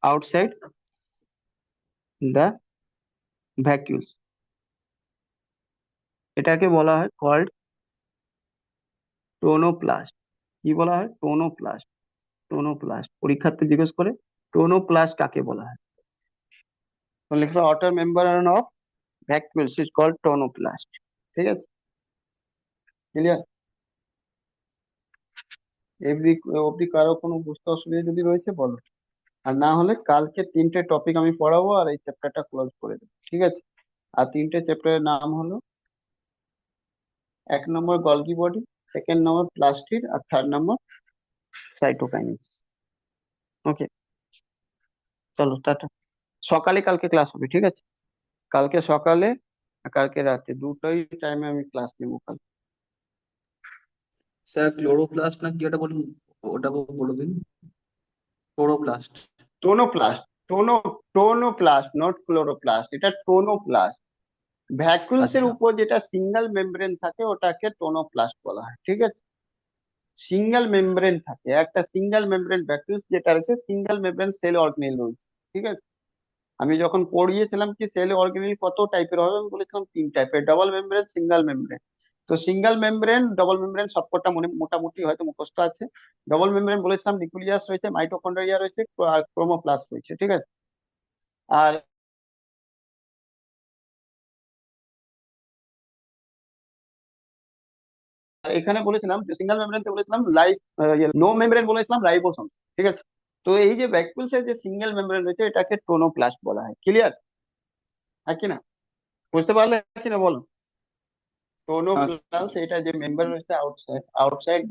আউটসাইড দ্য ভ্যাকুয়ালস, এটাকে বলা হয় কল্ড টোনোপ্লাস্ট। কি বলা হয়? টোনোপ্লাস্ট। টোনোপ্লাস্ট পরীক্ষার্থী জিজ্ঞেস করে টোনোপ্লাস্ট কাকে বলা হয়, তো লিখবে outer membrane of vacuoles is called tonoplast. ঠিক আছে, ক্লিয়ার? এভরি অব্দি কারো কোনো বুঝতে অসুবিধা যদি রয়েছে বলো, আর না হলে কালকে তিনটে টপিক আমি পড়াবো আর এই চ্যাপ্টারটা ক্লোজ করে দেবো। ঠিক আছে, আর তিনটে চ্যাপ্টারের নাম হলো, এক নম্বর গলগি বডি, সেকেন্ড নম্বর প্লাস্টিড, আর থার্ড নম্বর সাইটোকাইনেসিস। ওকে, চলো টাটা। সকালে কালকে ক্লাস হবে, ঠিক আছে? কালকে সকালে আর কালকে রাতে দুটোই টাইমে আমি ক্লাস নেবো কাল। স্যার ক্লোরোপ্লাস্ট না কি ওটা বলুন, ওটা বলে দিন। ক্লোরোপ্লাস্ট। টোনোপ্লাস্ট, টোনো টোনোপ্লাস্ট, নট ক্লোরোপ্লাস্ট, এটা টোনোপ্লাস্ট। ভ্যাকুলস এর আচ্ছা। উপর যেটা সিঙ্গেল মেমব্রেন থাকে ওটাকে টোনোপ্লাস্ট বলা হয়। ঠিক আছে, সিঙ্গেল মেমব্রেন থাকে, একটা সিঙ্গেল মেমব্রেন ভ্যাকুলস যেটা রয়েছে, সিঙ্গেল মেমব্রেন সেল অর্গানেল রয়েছে। ঠিক আছে, আমি যখন পড়িয়েছিলাম কি সেল অর্গানেল কত টাইপের হবে, আমি বলেছিলাম তিন টাইপের, ডাবল মেমব্রেন, সিঙ্গেল মেমব্রেন। তো সিঙ্গেল মেমব্রেন, ডবল মেমব্রেন সবকটা মনে মোটামুটি হয়তো মুখস্থ আছে। ডবল মেমব্রেন বলেছিলাম নিউক্লিয়াস রয়েছে, মাইটোকন্ড্রিয়া রয়েছে, আর ক্রোমোপ্লাস্ট রয়েছে। ঠিক আছে, আর এখানে বলেছিলাম যে সিঙ্গেল মেমব্রেনতে বলেছিলাম নো মেমব্রেন বলেছিলাম রাইবোসোম। ঠিক আছে, তো এই যে ভ্যাকুলস এর যে সিঙ্গেল মেমব্রেন রয়েছে এটাকে টোনোপ্লাস্ট বলা হয়। ক্লিয়ার? হ্যাঁ কি না? বুঝতে পারলে কিনা বলো? হ্যাঁ স্যার। টোনোপ্লাস্ট, এটা যে মেম্বার রয়েছে outside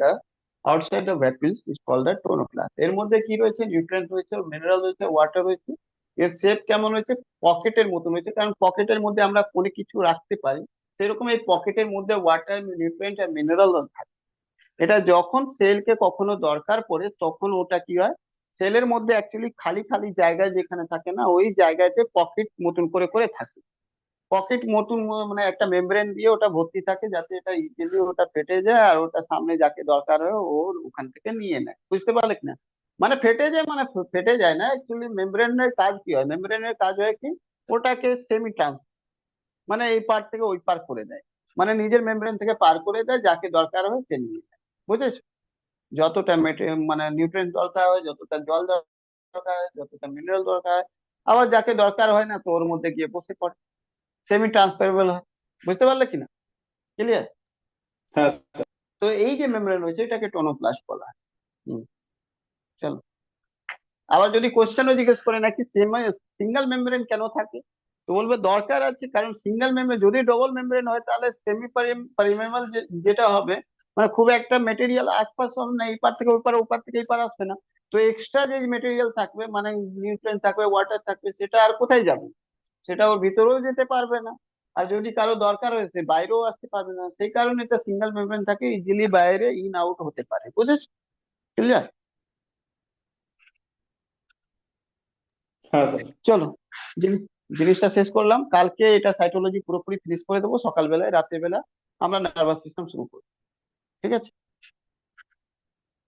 the vacuoles is called the tonoplast. এর মধ্যে কি রয়েছে? নিউট্রিয়েন্ট রয়েছে, মিনারেল রয়েছে, ওয়াটার রয়েছে। এর শেপ কেমন রয়েছে? পকেটের মতন রয়েছে, কারণ পকেটের মধ্যে আমরা অনেক কিছু রাখতে পারি, সেরকম এই পকেটের মধ্যে ওয়াটার, নিউট্রিয়েন্ট আর মিনারেল থাকে। এটা যখন সেলকে কখনো দরকার পড়ে তখন ওটা কি হয়, সেলের মধ্যে অ্যাকচুয়ালি খালি খালি জায়গায় যেখানে থাকে না, ওই জায়গাতে পকেট মতন করে করে থাকে। পকেট মতন মানে একটা মেমব্রেন দিয়ে ওটা ভর্তি থাকে, যাতে এটা ইজিলি ওটা ফেটে যায় আর ওটা সামনে যাকে দরকার হয় ও ওখান থেকে নিয়ে নেয়। বুঝতে পারলে কিনা? মানে ফেটে যায়, মানে ফেটে যায় না অ্যাকচুয়ালি। মেমব্রেনের কাজ কি হয়? মেমব্রেনের কাজ হয় কি, ওটাকে সেমি ট্রান্স, মানে এই পার থেকে ওই পার করে দেয়, মানে নিজের মেমব্রেন থেকে পার করে দেয়, যাকে দরকার হয় সে নিয়ে নেয়। বুঝেছো? যতটা মানে নিউট্রিয়েন্ট দরকার হয়, যতটা জল দরকার হয়, যতটা মিনারেল দরকার হয়, আবার যাকে দরকার হয় না তো ওর মধ্যে গিয়ে বসে পড়ে, সেমি ট্রান্সফারেবল হয়। বুঝতে পারলে কিনা? ক্লিয়ার? হ্যাঁ স্যার। তো এই যে মেমব্রেন রয়েছে এটাকে টোনোপ্লাস্ট বলা হয়। হুম, চলো। আবার যদি কোশ্চেনও জিজ্ঞেস করে নাকি সিঙ্গেল মেমব্রেন কেন থাকে, তো বলবে দরকার আছে, কারণ সিঙ্গেল মেমব্রেন যদি ডবল মেমব্রেন হয় তাহলে সেমি পারিমেবল যেটা হবে, মানে খুব একটা মেটেরিয়াল আশপাশ হবে না, এই পার থেকে ওই পার, ওই পার থেকে এই পার আসবে না। তো এক্সট্রা যে মেটেরিয়াল থাকবে, মানে নিউট্রিয়েন্ট থাকবে, ওয়াটার থাকবে, সেটা আর কোথায় যাবে? সেটা ওর ভিতরেও যেতে পারবে না, আর যদি কারো দরকার হয়েছে বাইরেও আসতে পারবে না। সেই কারণে এটা সিঙ্গেল মেমব্রেন থাকে, ইজিলি বাইরে ইন আউট হতে পারে। বুঝেছো? ক্লিয়ার? হ্যাঁ স্যার। চলো, জিনিস- জিনিসটা শেষ করলাম, কালকে এটা সাইটোলজি পুরোপুরি ফিনিশ করে দেবো, সকালবেলায় রাতের বেলা আমরা নার্ভাস সিস্টেম শুরু করবো। ঠিক আছে,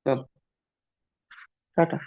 চলো, টাটা।